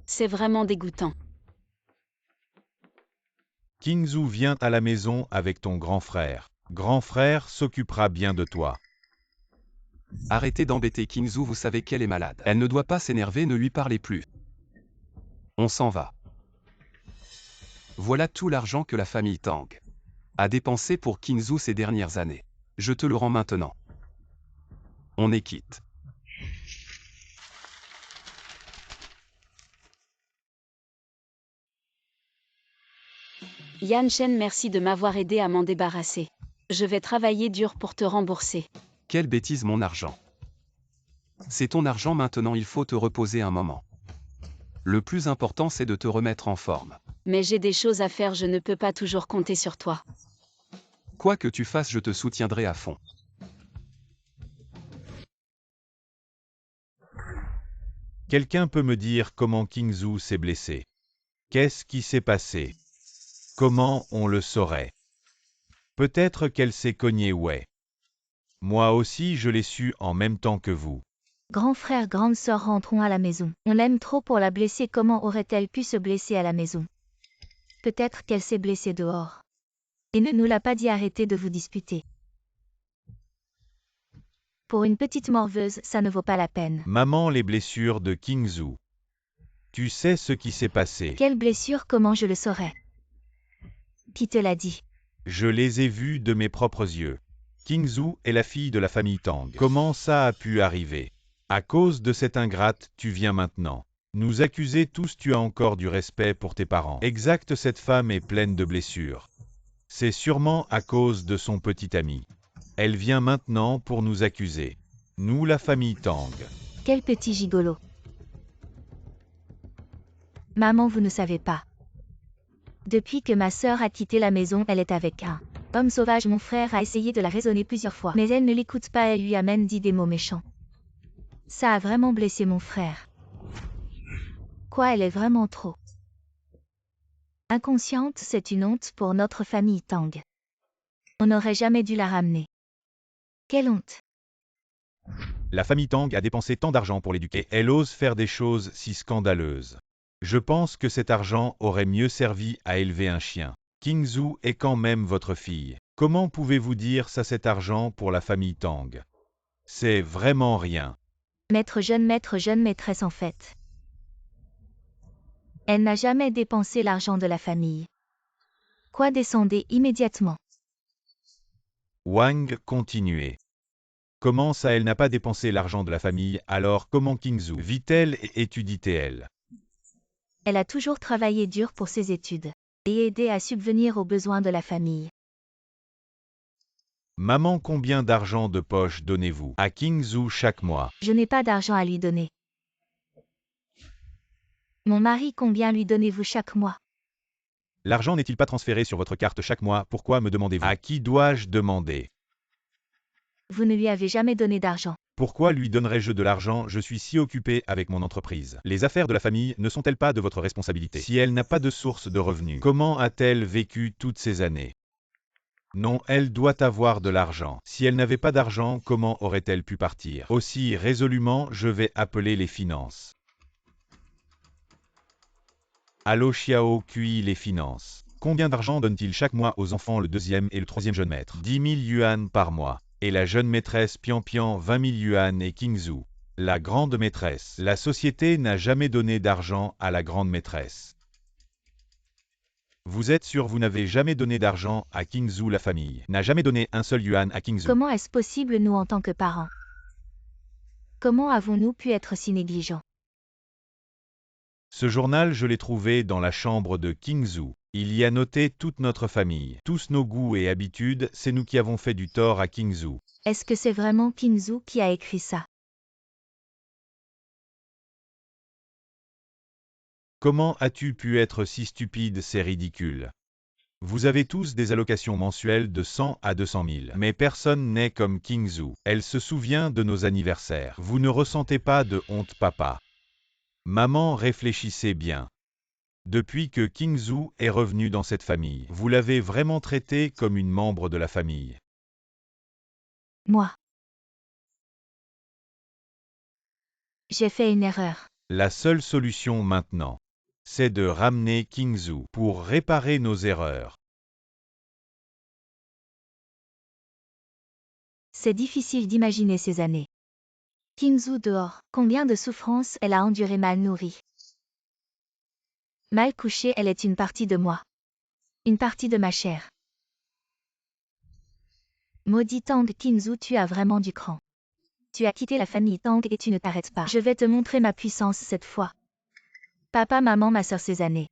Speaker 2: C'est vraiment dégoûtant.
Speaker 1: Kingzhou vient à la maison avec ton grand frère. Grand frère s'occupera bien de toi.
Speaker 5: Arrêtez d'embêter Kingzhou, vous savez qu'elle est malade. Elle ne doit pas s'énerver, ne lui parlez plus. On s'en va. Voilà tout l'argent que la famille Tang a dépensé pour Kingzhou ces dernières années. Je te le rends maintenant. On est quitte.
Speaker 2: Yan Shen, merci de m'avoir aidé à m'en débarrasser. Je vais travailler dur pour te rembourser.
Speaker 5: Quelle bêtise, mon argent. C'est ton argent maintenant, il faut te reposer un moment. Le plus important, c'est de te remettre en forme.
Speaker 2: Mais j'ai des choses à faire, je ne peux pas toujours compter sur toi.
Speaker 5: Quoi que tu fasses, je te soutiendrai à fond.
Speaker 1: Quelqu'un peut me dire comment Kingzhou s'est blessé? Qu'est-ce qui s'est passé? Comment on le saurait? Peut-être qu'elle s'est cognée, ouais. Moi aussi je l'ai su en même temps que vous.
Speaker 3: Grand frère, grande sœur, rentrons à la maison. On l'aime trop pour la blesser, comment aurait-elle pu se blesser à la maison? Peut-être qu'elle s'est blessée dehors. Et ne nous l'a pas dit, arrêtez de vous disputer. Pour une petite morveuse, ça ne vaut pas la peine.
Speaker 1: Maman, les blessures de Kingzhou. Tu sais ce qui s'est passé?
Speaker 3: Quelle blessure, comment je le saurais? Qui te l'a dit?
Speaker 1: Je les ai vues de mes propres yeux. Kingzhou est la fille de la famille Tang. Comment ça a pu arriver? À cause de cette ingrate, tu viens maintenant nous accuser tous, tu as encore du respect pour tes parents. Exact, cette femme est pleine de blessures. C'est sûrement à cause de son petit ami. Elle vient maintenant pour nous accuser. Nous, la famille Tang.
Speaker 3: Quel petit gigolo. Maman, vous ne savez pas. Depuis que ma sœur a quitté la maison, elle est avec un homme sauvage. Mon frère a essayé de la raisonner plusieurs fois, mais elle ne l'écoute pas, elle lui a même dit des mots méchants. Ça a vraiment blessé mon frère. Quoi, elle est vraiment trop inconsciente, c'est une honte pour notre famille Tang. On n'aurait jamais dû la ramener. Quelle honte.
Speaker 1: La famille Tang a dépensé tant d'argent pour l'éduquer. Elle ose faire des choses si scandaleuses. Je pense que cet argent aurait mieux servi à élever un chien. Kingzhou est quand même votre fille. Comment pouvez-vous dire ça, cet argent pour la famille Tang? C'est vraiment rien.
Speaker 3: Maître jeune maîtresse en fait. Elle n'a jamais dépensé l'argent de la famille. Quoi, descendez immédiatement.
Speaker 1: Wang continuait. Comment ça, elle n'a pas dépensé l'argent de la famille, alors comment Kingzhou vit-elle et étudie-t-elle?
Speaker 3: Elle a toujours travaillé dur pour ses études et aidé à subvenir aux besoins de la famille.
Speaker 1: Maman, combien d'argent de poche donnez-vous à Kingzhou chaque mois?
Speaker 3: Je n'ai pas d'argent à lui donner. Mon mari, combien lui donnez-vous chaque mois?
Speaker 1: L'argent n'est-il pas transféré sur votre carte chaque mois? Pourquoi me demandez-vous? À qui dois-je demander?
Speaker 3: Vous ne lui avez jamais donné d'argent.
Speaker 1: Pourquoi lui donnerais-je de l'argent? Je suis si occupé avec mon entreprise. Les affaires de la famille ne sont-elles pas de votre responsabilité? Si elle n'a pas de source de revenus, comment a-t-elle vécu toutes ces années? Non, elle doit avoir de l'argent. Si elle n'avait pas d'argent, comment aurait-elle pu partir aussi résolument? Je vais appeler les finances. Allô Xiao Kui, les finances. Combien d'argent donne-t-il chaque mois aux enfants, le deuxième et le troisième jeune maître? 10 000 yuan par mois. Et la jeune maîtresse Pian Pian 20 000 yuan et Kingzhou, la grande maîtresse. La société n'a jamais donné d'argent à la grande maîtresse. Vous êtes sûr, vous n'avez jamais donné d'argent à Kingzhou? La famille n'a jamais donné un seul yuan à Kingzhou.
Speaker 3: Comment est-ce possible, nous en tant que parents? Comment avons-nous pu être si négligents?
Speaker 1: Ce journal, je l'ai trouvé dans la chambre de Kingzhou. Il y a noté toute notre famille, tous nos goûts et habitudes, c'est nous qui avons fait du tort à Kingzhou.
Speaker 3: Est-ce que c'est vraiment Kingzhou qui a écrit ça?
Speaker 1: Comment as-tu pu être si stupide? C'est ridicule. Vous avez tous des allocations mensuelles de 100 à 200 000. Mais personne n'est comme Kingzhou. Elle se souvient de nos anniversaires. Vous ne ressentez pas de honte, papa? Maman, réfléchissez bien. Depuis que Kingzhou est revenu dans cette famille, vous l'avez vraiment traité comme une membre de la famille.
Speaker 3: Moi. J'ai fait une erreur.
Speaker 1: La seule solution maintenant, c'est de ramener Kingzhou pour réparer nos erreurs.
Speaker 3: C'est difficile d'imaginer ces années. Kingzhou dehors, combien de souffrances elle a enduré mal nourrie. Mal couchée, elle est une partie de moi. Une partie de ma chair. Maudit Tang Kingzhou, tu as vraiment du cran. Tu as quitté la famille Tang et tu ne t'arrêtes pas. Je vais te montrer ma puissance cette fois. Papa, maman, ma sœur, ces années.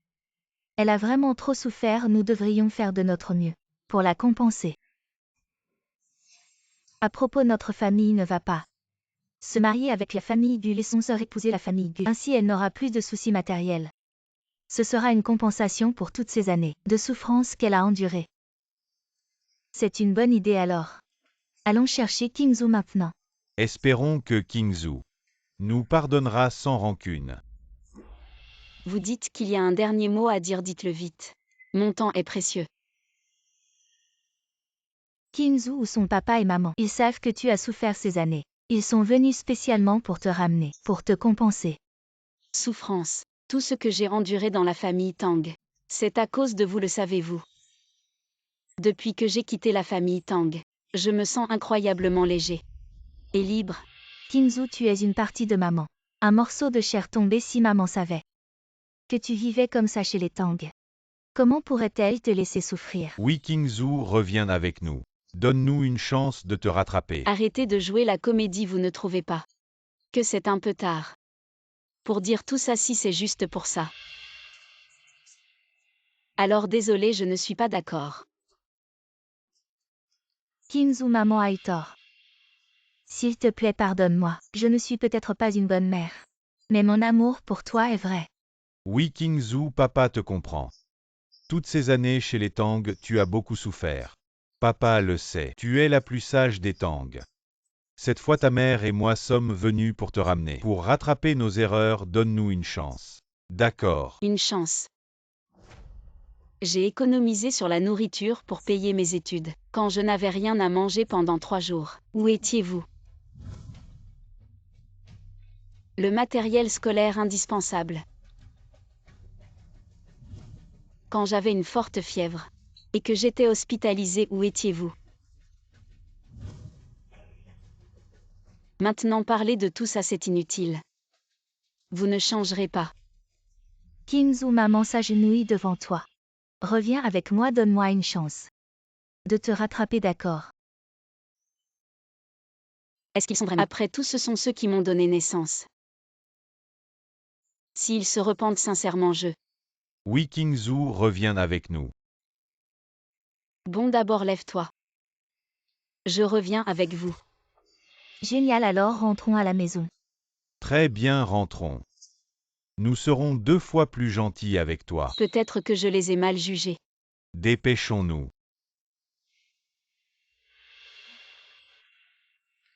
Speaker 3: Elle a vraiment trop souffert, nous devrions faire de notre mieux pour la compenser. À propos, notre famille ne va pas se marier avec la famille Gu et son sœur épouser la famille Gu. Ainsi, elle n'aura plus de soucis matériels. Ce sera une compensation pour toutes ces années de souffrance qu'elle a endurées. C'est une bonne idée alors. Allons chercher Kingzhou maintenant.
Speaker 1: Espérons que Kingzhou nous pardonnera sans rancune.
Speaker 2: Vous dites qu'il y a un dernier mot à dire, dites-le vite. Mon temps est précieux.
Speaker 3: Kingzhou ou son papa et maman, ils savent que tu as souffert ces années. Ils sont venus spécialement pour te ramener, pour te compenser.
Speaker 2: Souffrance. Tout ce que j'ai enduré dans la famille Tang. C'est à cause de vous, le savez-vous. Depuis que j'ai quitté la famille Tang, je me sens incroyablement léger. Et libre.
Speaker 3: Kingzhou, tu es une partie de maman. Un morceau de chair tombé si maman savait que tu vivais comme ça chez les Tang. Comment pourrait-elle te laisser souffrir?
Speaker 1: Oui, Kingzhou revient avec nous. Donne-nous une chance de te rattraper.
Speaker 2: Arrêtez de jouer la comédie, vous ne trouvez pas que c'est un peu tard pour dire tout ça si c'est juste pour ça? Alors désolé, je ne suis pas d'accord.
Speaker 3: Kingzhou, maman a eu tort. S'il te plaît, pardonne-moi. Je ne suis peut-être pas une bonne mère. Mais mon amour pour toi est vrai.
Speaker 1: Oui, Kingzhou, papa te comprend. Toutes ces années chez les Tang, tu as beaucoup souffert. Papa le sait, tu es la plus sage des Tang. Cette fois, ta mère et moi sommes venus pour te ramener. Pour rattraper nos erreurs, donne-nous une chance. D'accord.
Speaker 2: Une chance. J'ai économisé sur la nourriture pour payer mes études, quand je n'avais rien à manger pendant 3 jours. Où étiez-vous? Le matériel scolaire indispensable. Quand j'avais une forte fièvre, et que j'étais hospitalisée, où étiez-vous? Maintenant parler de tout ça, c'est inutile. Vous ne changerez pas.
Speaker 3: Kingzhou, maman s'agenouille devant toi. Reviens avec moi, donne-moi une chance de te rattraper, d'accord?
Speaker 2: Est-ce qu'ils sont vraiment... Après tout, ce sont ceux qui m'ont donné naissance. S'ils se repentent sincèrement, je...
Speaker 1: Oui, Kingzhou revient avec nous.
Speaker 2: Bon, d'abord lève-toi. Je reviens avec vous.
Speaker 3: Génial, alors rentrons à la maison.
Speaker 1: Très bien, rentrons. Nous serons 2 fois plus gentils avec toi.
Speaker 2: Peut-être que je les ai mal jugés.
Speaker 1: Dépêchons-nous.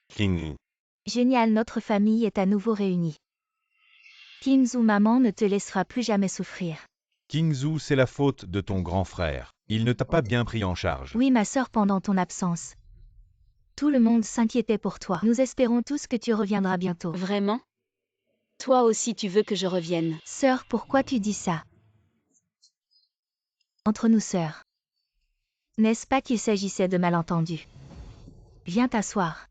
Speaker 1: King.
Speaker 3: Génial, notre famille est à nouveau réunie. Kingzhou, maman ne te laissera plus jamais souffrir.
Speaker 1: Kingzhou, c'est la faute de ton grand frère. Il ne t'a pas bien pris en charge.
Speaker 3: Oui, ma sœur, pendant ton absence. Tout le monde s'inquiétait pour toi. Nous espérons tous que tu reviendras bientôt.
Speaker 2: Vraiment? Toi aussi tu veux que je revienne.
Speaker 3: Sœur, pourquoi tu dis ça? Entre nous sœurs. N'est-ce pas qu'il s'agissait de malentendus? Viens t'asseoir.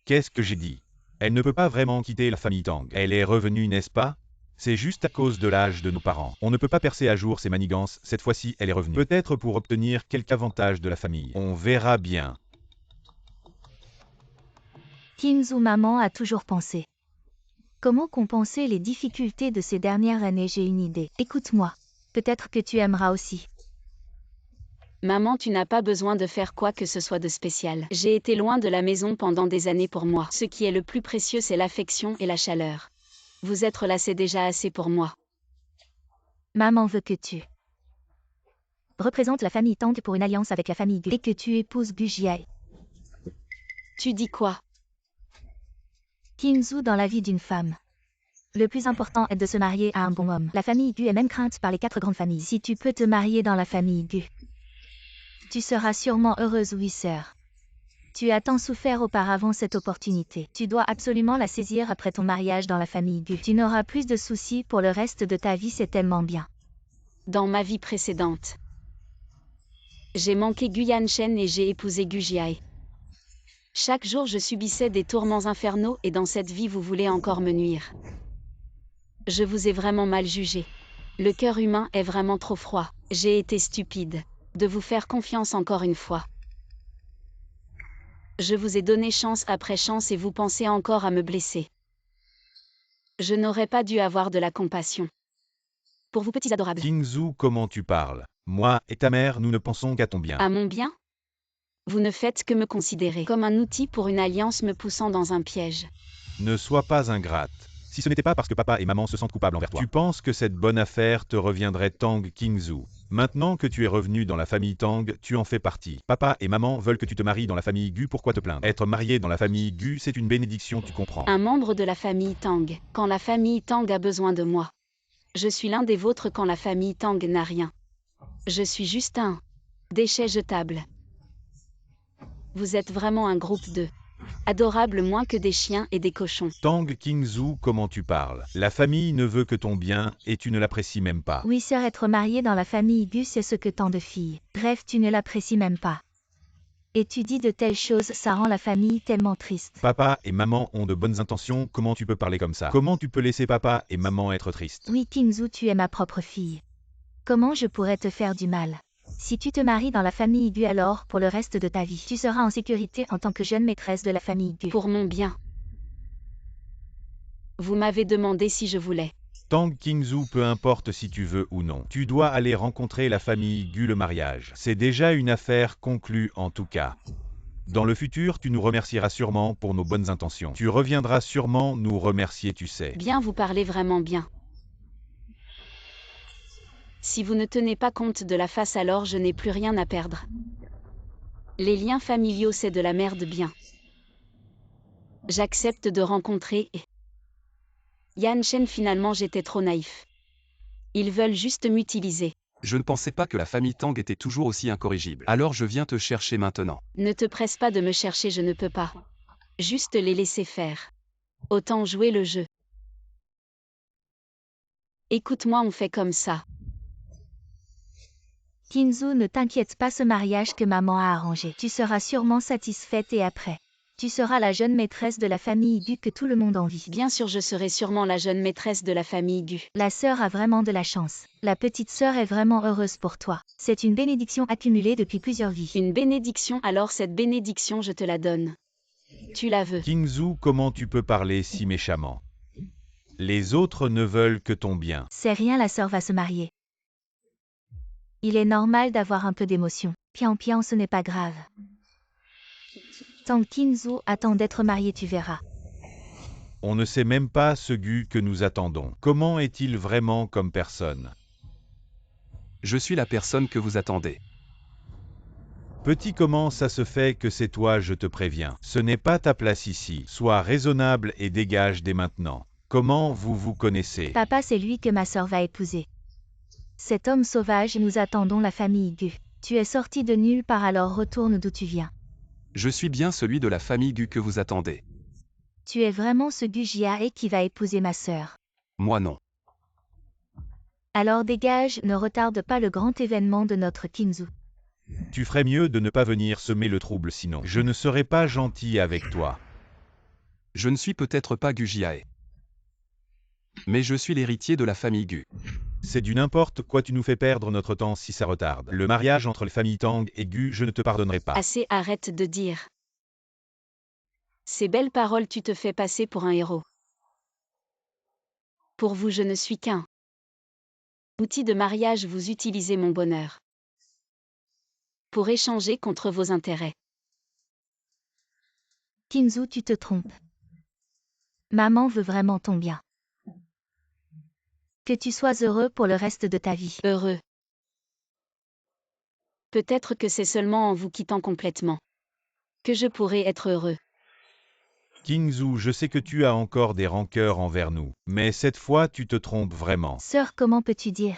Speaker 1: Qu'est-ce que j'ai dit? Elle ne peut pas vraiment quitter la famille Tang. Elle est revenue, n'est-ce pas? C'est juste à cause de l'âge de nos parents. On ne peut pas percer à jour ses manigances. Cette fois-ci, elle est revenue. Peut-être pour obtenir quelque avantage de la famille. On verra bien.
Speaker 3: Kingzhou, maman a toujours pensé. Comment compenser les difficultés de ces dernières années? J'ai une idée. Écoute-moi. Peut-être que tu aimeras aussi.
Speaker 2: Maman, tu n'as pas besoin de faire quoi que ce soit de spécial. J'ai été loin de la maison pendant des années pour moi. Ce qui est le plus précieux, c'est l'affection et la chaleur. Vous être là, c'est déjà assez pour moi.
Speaker 3: Maman veut que tu représentes la famille Tang pour une alliance avec la famille Gu et que tu épouses Gu Jiai.
Speaker 2: Tu dis quoi?
Speaker 3: Kingzhou, dans la vie d'une femme, le plus important est de se marier à un bon homme. La famille Gu est même crainte par les 4 grandes familles. Si tu peux te marier dans la famille Gu, Tu seras sûrement heureuse, oui sœur. Tu as tant souffert auparavant cette opportunité. Tu dois absolument la saisir après ton mariage dans la famille Gu. Tu n'auras plus de soucis pour le reste de ta vie, c'est tellement bien.
Speaker 2: Dans ma vie précédente, j'ai manqué Gu Yanshen et j'ai épousé Gu Jiae. Chaque jour je subissais des tourments infernaux et dans cette vie vous voulez encore me nuire. Je vous ai vraiment mal jugé. Le cœur humain est vraiment trop froid. J'ai été stupide de vous faire confiance encore une fois. Je vous ai donné chance après chance et vous pensez encore à me blesser. Je n'aurais pas dû avoir de la compassion. Pour vous petits adorables.
Speaker 1: Kingzhou, comment tu parles? Moi et ta mère, nous ne pensons qu'à ton bien.
Speaker 2: À mon bien? Vous ne faites que me considérer comme un outil pour une alliance me poussant dans un piège.
Speaker 1: Ne sois pas ingrate. Si ce n'était pas parce que papa et maman se sentent coupables envers toi, tu penses que cette bonne affaire te reviendrait, Tang Kingzhou. Maintenant que tu es revenu dans la famille Tang, tu en fais partie. Papa et maman veulent que tu te maries dans la famille Gu, pourquoi te plaindre? Être marié dans la famille Gu, c'est une bénédiction, tu comprends.
Speaker 2: Un membre de la famille Tang, quand la famille Tang a besoin de moi. Je suis l'un des vôtres quand la famille Tang n'a rien. Je suis juste un déchet jetable. Vous êtes vraiment un groupe de adorables moins que des chiens et des cochons.
Speaker 1: Tang Kingzhou, comment tu parles? La famille ne veut que ton bien et tu ne l'apprécies même pas.
Speaker 3: Oui sœur, être mariée dans la famille Gu, c'est ce que tant de filles rêvent, tu ne l'apprécies même pas. Et tu dis de telles choses, ça rend la famille tellement triste.
Speaker 1: Papa et maman ont de bonnes intentions, comment tu peux parler comme ça? Comment tu peux laisser papa et maman être tristes?
Speaker 3: Oui Kingzhou, tu es ma propre fille. Comment je pourrais te faire du mal? Si tu te maries dans la famille Gu, alors pour le reste de ta vie, tu seras en sécurité en tant que jeune maîtresse de la famille Gu.
Speaker 2: Pour mon bien. Vous m'avez demandé si je voulais.
Speaker 1: Tang Kingzhou, peu importe si tu veux ou non. Tu dois aller rencontrer la famille Gu, le mariage. C'est déjà une affaire conclue en tout cas. Dans le futur, tu nous remercieras sûrement pour nos bonnes intentions. Tu reviendras sûrement nous remercier, tu sais.
Speaker 2: Bien, vous parlez vraiment bien. Si vous ne tenez pas compte de la face, alors je n'ai plus rien à perdre. Les liens familiaux, c'est de la merde bien. J'accepte de rencontrer Yanshen, finalement j'étais trop naïf. Ils veulent juste m'utiliser.
Speaker 5: Je ne pensais pas que la famille Tang était toujours aussi incorrigible. Alors je viens te chercher maintenant.
Speaker 2: Ne te presse pas de me chercher, je ne peux pas. Juste les laisser faire. Autant jouer le jeu. Écoute-moi, on fait comme ça.
Speaker 3: Kingzhou, ne t'inquiète pas, ce mariage que maman a arrangé. Tu seras sûrement satisfaite et après, tu seras la jeune maîtresse de la famille Gu que tout le monde envie.
Speaker 2: Bien sûr, je serai sûrement la jeune maîtresse de la famille Gu.
Speaker 3: La sœur a vraiment de la chance. La petite sœur est vraiment heureuse pour toi. C'est une bénédiction accumulée depuis plusieurs vies.
Speaker 2: Une bénédiction, alors cette bénédiction, je te la donne. Tu la veux.
Speaker 1: Kingzhou, comment tu peux parler si méchamment? Les autres ne veulent que ton bien.
Speaker 3: C'est rien, la sœur va se marier. Il est normal d'avoir un peu d'émotion. Pian pian, ce n'est pas grave. Tang Kingzhou, attends d'être marié, tu verras.
Speaker 1: On ne sait même pas ce Gu que nous attendons. Comment est-il vraiment comme personne?
Speaker 5: Je suis la personne que vous attendez.
Speaker 1: Petit, comment ça se fait que c'est toi, je te préviens. Ce n'est pas ta place ici. Sois raisonnable et dégage dès maintenant. Comment vous vous connaissez?
Speaker 3: Papa, c'est lui que ma sœur va épouser. Cet homme sauvage, nous attendons la famille Gu. Tu es sorti de nulle part, alors retourne d'où tu viens.
Speaker 5: Je suis bien celui de la famille Gu que vous attendez.
Speaker 3: Tu es vraiment ce Gu Jiae qui va épouser ma sœur.
Speaker 5: Moi non.
Speaker 3: Alors dégage, ne retarde pas le grand événement de notre Kingzhou.
Speaker 1: Tu ferais mieux de ne pas venir semer le trouble, sinon je ne serai pas gentil avec toi.
Speaker 5: Je ne suis peut-être pas Gu Jiae. Mais je suis l'héritier de la famille Gu.
Speaker 1: C'est du n'importe quoi, tu nous fais perdre notre temps si ça retarde. Le mariage entre les familles Tang et Gu, je ne te pardonnerai pas.
Speaker 2: Assez, arrête de dire. Ces belles paroles, tu te fais passer pour un héros. Pour vous, je ne suis qu'un outil de mariage, vous utilisez mon bonheur pour échanger contre vos intérêts.
Speaker 3: Kingzhou, tu te trompes. Maman veut vraiment ton bien. Que tu sois heureux pour le reste de ta vie.
Speaker 2: Heureux. Peut-être que c'est seulement en vous quittant complètement que je pourrai être heureux.
Speaker 1: Kingzhou, je sais que tu as encore des rancœurs envers nous, mais cette fois tu te trompes vraiment.
Speaker 3: Sœur, comment peux-tu dire?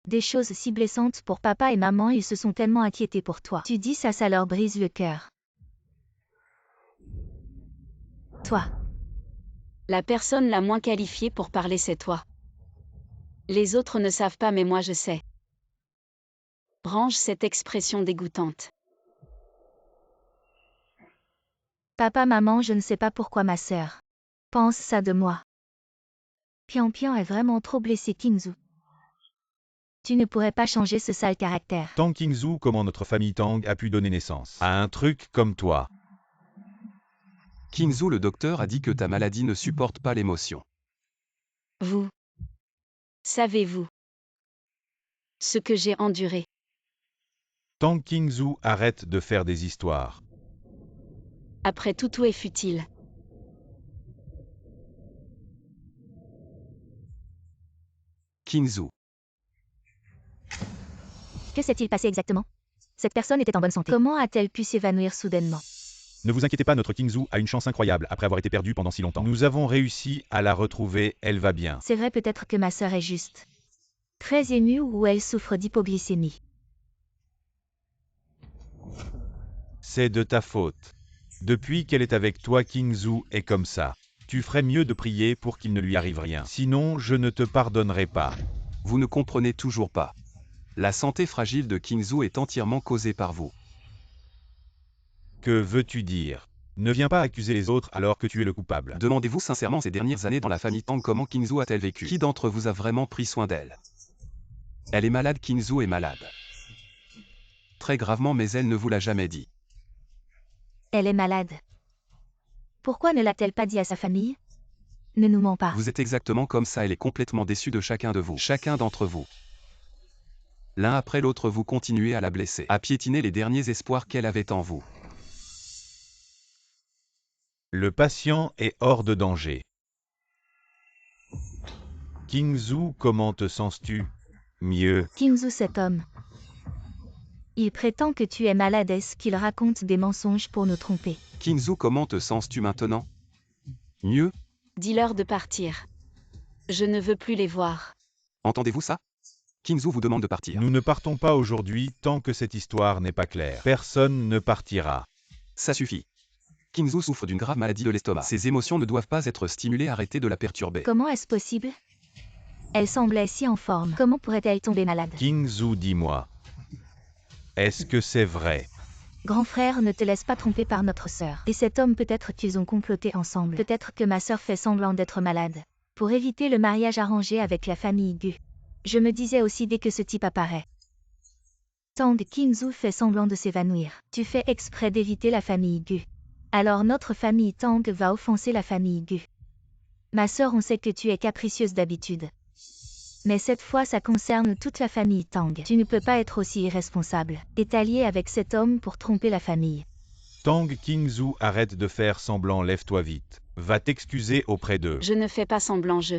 Speaker 3: Des choses si blessantes pour papa et maman, ils se sont tellement inquiétés pour toi. Tu dis ça leur brise le cœur. Toi.
Speaker 2: La personne la moins qualifiée pour parler, c'est toi. Les autres ne savent pas, mais moi je sais. Range cette expression dégoûtante.
Speaker 3: Papa, maman, je ne sais pas pourquoi ma sœur pense ça de moi. Pian Pian est vraiment trop blessé, Kingzhou. Tu ne pourrais pas changer ce sale caractère.
Speaker 1: Tang Kingzhou, comment notre famille Tang a pu donner naissance à un truc comme toi?
Speaker 5: Kingzhou, le docteur a dit que ta maladie ne supporte pas l'émotion.
Speaker 2: Vous. Savez-vous ce que j'ai enduré?
Speaker 1: Tang Kingzhou, arrête de faire des histoires.
Speaker 2: Après tout est futile.
Speaker 5: Kingzhou.
Speaker 3: Que s'est-il passé exactement? Cette personne était en bonne santé. Comment a-t-elle pu s'évanouir soudainement?
Speaker 1: Ne vous inquiétez pas, notre Kingzhou a une chance incroyable après avoir été perdue pendant si longtemps. Nous avons réussi à la retrouver, elle va bien.
Speaker 3: C'est vrai, peut-être que ma sœur est juste très émue ou elle souffre d'hypoglycémie.
Speaker 1: C'est de ta faute. Depuis qu'elle est avec toi, Kingzhou est comme ça. Tu ferais mieux de prier pour qu'il ne lui arrive rien. Sinon, je ne te pardonnerai pas.
Speaker 5: Vous ne comprenez toujours pas. La santé fragile de Kingzhou est entièrement causée par vous.
Speaker 1: Que veux-tu dire? Ne viens pas accuser les autres alors que tu es le coupable.
Speaker 5: Demandez-vous sincèrement ces dernières années dans la famille Tang comment Kingzhou a-t-elle vécu? Qui d'entre vous a vraiment pris soin d'elle? Elle est malade, Kingzhou est malade. Très gravement, mais elle ne vous l'a jamais dit.
Speaker 3: Elle est malade. Pourquoi ne l'a-t-elle pas dit à sa famille? Ne nous mens pas.
Speaker 5: Vous êtes exactement comme ça, elle est complètement déçue de chacun de vous. Chacun d'entre vous. L'un après l'autre, vous continuez à la blesser, à piétiner les derniers espoirs qu'elle avait en vous.
Speaker 1: Le patient est hors de danger. Kingzhou, comment te sens-tu? Mieux.
Speaker 3: Kingzhou, cet homme. Il prétend que tu es malade. Est-ce qu'il raconte des mensonges pour nous tromper?
Speaker 5: Kingzhou, comment te sens-tu maintenant? Mieux?
Speaker 2: Dis-leur de partir. Je ne veux plus les voir.
Speaker 5: Entendez-vous ça? Kingzhou vous demande de partir.
Speaker 1: Nous ne partons pas aujourd'hui tant que cette histoire n'est pas claire. Personne ne partira.
Speaker 5: Ça suffit. Kingzhou souffre d'une grave maladie de l'estomac. Ses émotions ne doivent pas être stimulées, arrêtez de la perturber.
Speaker 3: Comment est-ce possible? Elle semblait si en forme. Comment pourrait-elle tomber malade?
Speaker 1: Kingzhou, dis-moi. Est-ce que c'est vrai?
Speaker 3: Grand frère, ne te laisse pas tromper par notre sœur. Et cet homme, peut-être qu'ils ont comploté ensemble. Peut-être que ma sœur fait semblant d'être malade pour éviter le mariage arrangé avec la famille Gu. Je me disais aussi dès que ce type apparaît. Tang Kingzhou fait semblant de s'évanouir. Tu fais exprès d'éviter la famille Gu. Alors notre famille Tang va offenser la famille Gu. Ma sœur, on sait que tu es capricieuse d'habitude. Mais cette fois, ça concerne toute la famille Tang. Tu ne peux pas être aussi irresponsable et t'allier avec cet homme pour tromper la famille.
Speaker 1: Tang Kingzhou, arrête de faire semblant, lève-toi vite. Va t'excuser auprès d'eux.
Speaker 2: Je ne fais pas semblant, je.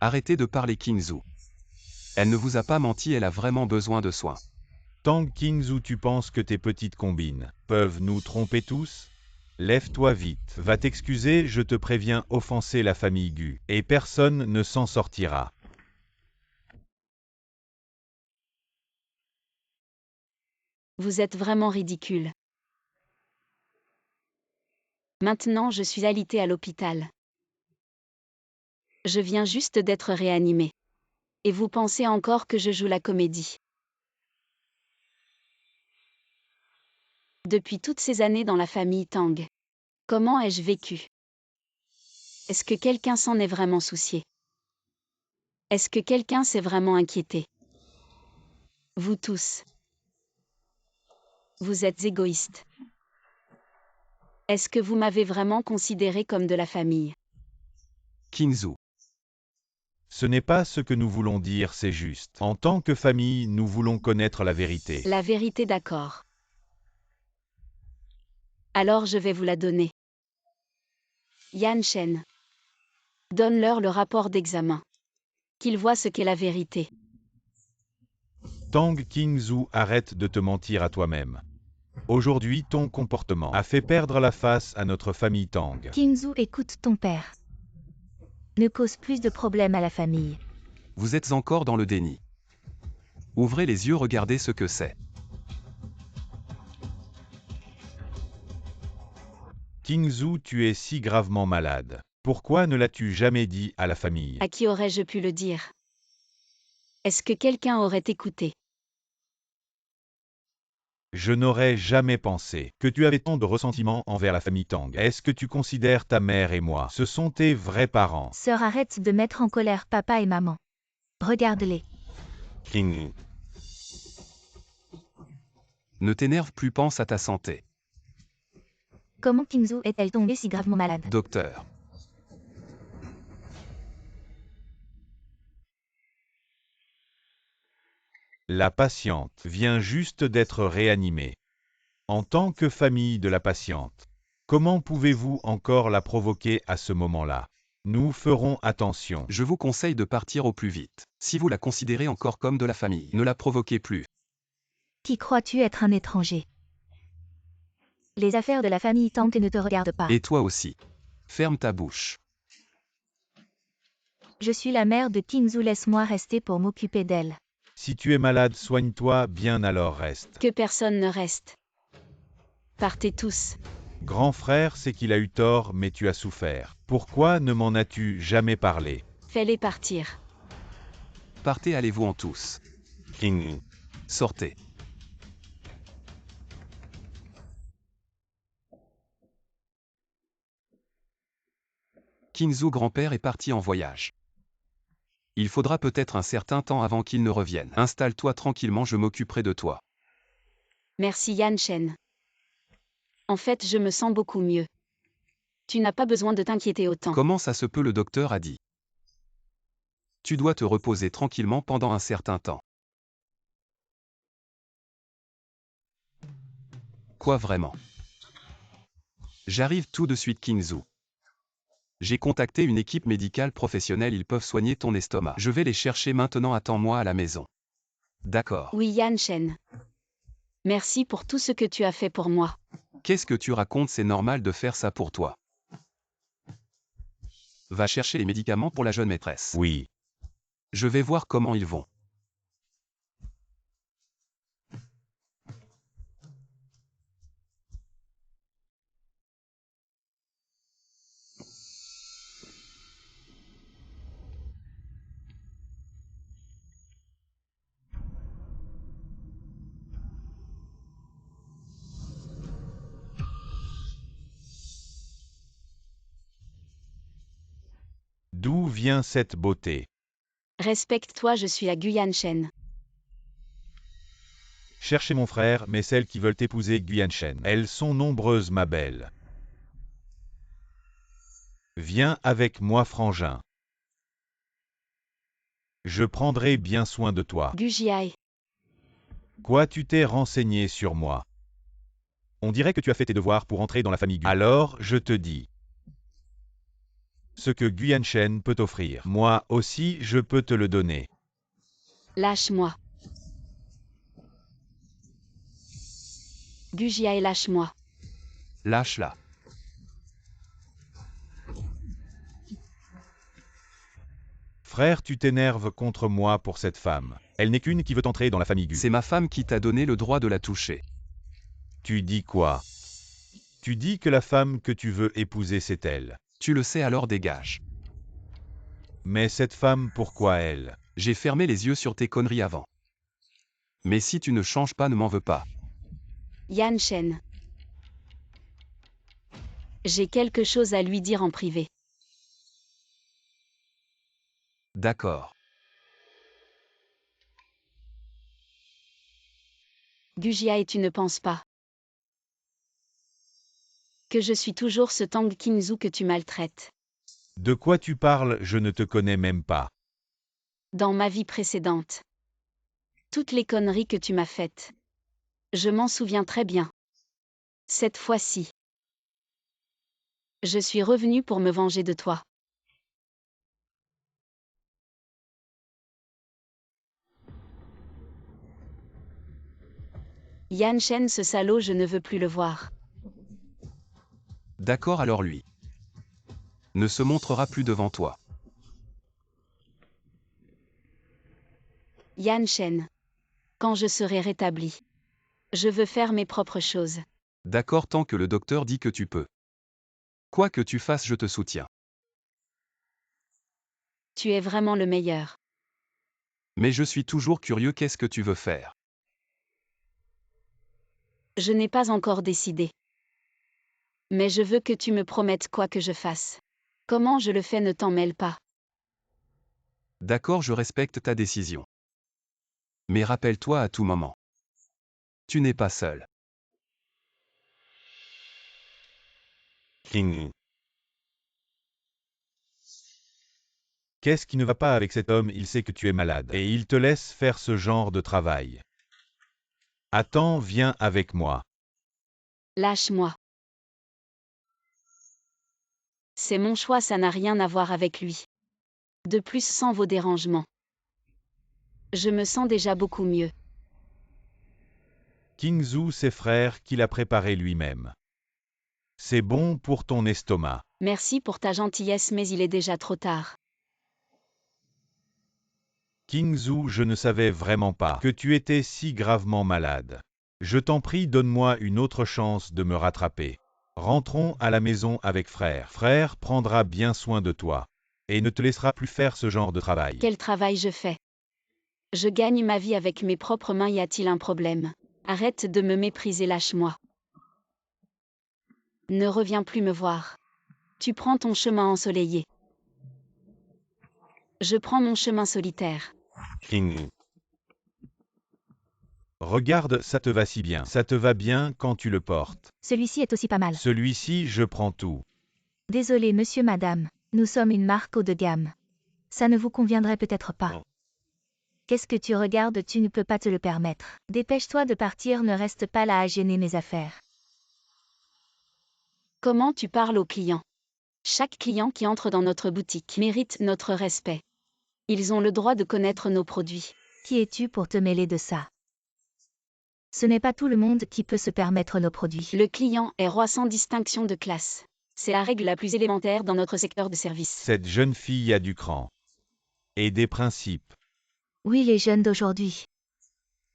Speaker 5: Arrêtez de parler, Kingzhou. Elle ne vous a pas menti, elle a vraiment besoin de soins.
Speaker 1: Tang Kingzhou, tu penses que tes petites combines peuvent nous tromper tous? Lève-toi vite, va t'excuser, je te préviens, offenser la famille Gu, et personne ne s'en sortira.
Speaker 2: Vous êtes vraiment ridicule. Maintenant, je suis alitée à l'hôpital. Je viens juste d'être réanimée. Et vous pensez encore que je joue la comédie? Depuis toutes ces années dans la famille Tang, comment ai-je vécu? Est-ce que quelqu'un s'en est vraiment soucié? Est-ce que quelqu'un s'est vraiment inquiété? Vous tous. Vous êtes égoïstes. Est-ce que vous m'avez vraiment considéré comme de la famille?
Speaker 5: Kingzhou.
Speaker 1: Ce n'est pas ce que nous voulons dire, c'est juste. En tant que famille, nous voulons connaître la vérité.
Speaker 2: La vérité, d'accord. Alors je vais vous la donner. Yan Shen. Donne-leur le rapport d'examen. Qu'ils voient ce qu'est la vérité.
Speaker 1: Tang Kingzhou, arrête de te mentir à toi-même. Aujourd'hui, ton comportement a fait perdre la face à notre famille Tang.
Speaker 3: Kingzhou, écoute ton père. Ne cause plus de problèmes à la famille.
Speaker 5: Vous êtes encore dans le déni. Ouvrez les yeux, regardez ce que c'est.
Speaker 1: Kingzhou, tu es si gravement malade. Pourquoi ne l'as-tu jamais dit à la famille?
Speaker 2: À qui aurais-je pu le dire? Est-ce que quelqu'un aurait écouté?
Speaker 1: Je n'aurais jamais pensé que tu avais tant de ressentiment envers la famille Tang. Est-ce que tu considères ta mère et moi? Ce sont tes vrais parents.
Speaker 3: Sœur, arrête de mettre en colère papa et maman. Regarde-les.
Speaker 1: King.
Speaker 5: Ne t'énerve plus, pense à ta santé.
Speaker 3: Comment Kingzhou est-elle tombée si gravement malade?
Speaker 5: Docteur.
Speaker 1: La patiente vient juste d'être réanimée. En tant que famille de la patiente, comment pouvez-vous encore la provoquer à ce moment-là? Nous ferons attention.
Speaker 5: Je vous conseille de partir au plus vite. Si vous la considérez encore comme de la famille, ne la provoquez plus.
Speaker 3: Qui crois-tu être un étranger? Les affaires de la famille Tang ne te regardent pas.
Speaker 5: Et toi aussi. Ferme ta bouche.
Speaker 3: Je suis la mère de Kingzhou, laisse-moi rester pour m'occuper d'elle.
Speaker 1: Si tu es malade, soigne-toi bien, alors reste.
Speaker 2: Que personne ne reste. Partez tous.
Speaker 1: Grand frère sait qu'il a eu tort, mais tu as souffert. Pourquoi ne m'en as-tu jamais parlé?
Speaker 2: Fais-les partir.
Speaker 5: Partez, allez-vous-en tous.
Speaker 1: King.
Speaker 5: Sortez. Kingzhou grand-père est parti en voyage. Il faudra peut-être un certain temps avant qu'il ne revienne. Installe-toi tranquillement, je m'occuperai de toi.
Speaker 2: Merci Yan Shen. En fait, je me sens beaucoup mieux. Tu n'as pas besoin de t'inquiéter autant.
Speaker 5: Comment ça se peut, le docteur a dit. Tu dois te reposer tranquillement pendant un certain temps. Quoi vraiment? J'arrive tout de suite, Kingzhou. J'ai contacté une équipe médicale professionnelle, ils peuvent soigner ton estomac. Je vais les chercher maintenant, attends-moi à la maison. D'accord.
Speaker 2: Oui Yan Shen. Merci pour tout ce que tu as fait pour moi.
Speaker 5: Qu'est-ce que tu racontes, c'est normal de faire ça pour toi. Va chercher les médicaments pour la jeune maîtresse.
Speaker 1: Oui.
Speaker 5: Je vais voir comment ils vont.
Speaker 1: D'où vient cette beauté?
Speaker 2: Respecte-toi, je suis à Guyan Shen.
Speaker 1: Cherchez mon frère, mais celles qui veulent épouser Guyan Shen. Elles sont nombreuses, ma belle. Viens avec moi, frangin. Je prendrai bien soin de toi.
Speaker 2: Gu Jiai.
Speaker 1: Quoi, tu t'es renseigné sur moi? On dirait que tu as fait tes devoirs pour entrer dans la famille Gu. Alors, je te dis. Ce que Guyan Shen peut t'offrir, moi aussi, je peux te le donner.
Speaker 2: Lâche-moi. Gu Jiai, lâche-moi.
Speaker 5: Lâche-la.
Speaker 1: Frère, tu t'énerves contre moi pour cette femme. Elle n'est qu'une qui veut entrer dans la famille Gu.
Speaker 5: C'est ma femme qui t'a donné le droit de la toucher.
Speaker 1: Tu dis quoi? Tu dis que la femme que tu veux épouser, c'est elle.
Speaker 5: Tu le sais, alors dégage.
Speaker 1: Mais cette femme, pourquoi elle?
Speaker 5: J'ai fermé les yeux sur tes conneries avant. Mais si tu ne changes pas, ne m'en veux pas.
Speaker 2: Yan Shen. J'ai quelque chose à lui dire en privé.
Speaker 5: D'accord.
Speaker 2: Gu Jiai, tu ne penses pas que je suis toujours ce Tang Kingzhou que tu maltraites?
Speaker 1: De quoi tu parles? Je ne te connais même pas.
Speaker 2: Dans ma vie précédente. Toutes les conneries que tu m'as faites. Je m'en souviens très bien. Cette fois-ci. Je suis revenu pour me venger de toi. Yan Shen, ce salaud, je ne veux plus le voir.
Speaker 5: D'accord, alors lui ne se montrera plus devant toi.
Speaker 2: Yan Shen. Quand je serai rétabli. Je veux faire mes propres choses.
Speaker 5: D'accord tant que le docteur dit que tu peux. Quoi que tu fasses, je te soutiens.
Speaker 2: Tu es vraiment le meilleur.
Speaker 5: Mais je suis toujours curieux, qu'est-ce que tu veux faire?
Speaker 2: Je n'ai pas encore décidé. Mais je veux que tu me promettes quoi que je fasse. Comment je le fais ne t'en mêle pas.
Speaker 5: D'accord, je respecte ta décision. Mais rappelle-toi à tout moment. Tu n'es pas seul.
Speaker 1: King. Qu'est-ce qui ne va pas avec cet homme? Il sait que tu es malade et il te laisse faire ce genre de travail. Attends, viens avec moi.
Speaker 2: Lâche-moi. C'est mon choix, ça n'a rien à voir avec lui. De plus, sans vos dérangements. Je me sens déjà beaucoup mieux.
Speaker 1: Kingzu, ses frères qu'il a préparé lui-même. C'est bon pour ton estomac.
Speaker 2: Merci pour ta gentillesse, mais il est déjà trop tard.
Speaker 1: Kingzu, je ne savais vraiment pas que tu étais si gravement malade. Je t'en prie, donne-moi une autre chance de me rattraper. Rentrons à la maison avec frère. Frère prendra bien soin de toi et ne te laissera plus faire ce genre de travail.
Speaker 2: Quel travail je fais? Je gagne ma vie avec mes propres mains, y a-t-il un problème? Arrête de me mépriser, lâche-moi. Ne reviens plus me voir. Tu prends ton chemin ensoleillé. Je prends mon chemin solitaire.
Speaker 1: King. Regarde, ça te va si bien. Ça te va bien quand tu le portes.
Speaker 3: Celui-ci est aussi pas mal.
Speaker 1: Celui-ci, je prends tout.
Speaker 3: Désolé monsieur madame, nous sommes une marque haut de gamme. Ça ne vous conviendrait peut-être pas.
Speaker 1: Non.
Speaker 3: Qu'est-ce que tu regardes, tu ne peux pas te le permettre. Dépêche-toi de partir, ne reste pas là à gêner mes affaires.
Speaker 2: Comment tu parles aux clients? Chaque client qui entre dans notre boutique mérite notre respect. Ils ont le droit de connaître nos produits.
Speaker 3: Qui es-tu pour te mêler de ça? Ce n'est pas tout le monde qui peut se permettre nos produits.
Speaker 2: Le client est roi sans distinction de classe. C'est la règle la plus élémentaire dans notre secteur de service.
Speaker 1: Cette jeune fille a du cran. Et des principes.
Speaker 3: Oui, les jeunes d'aujourd'hui.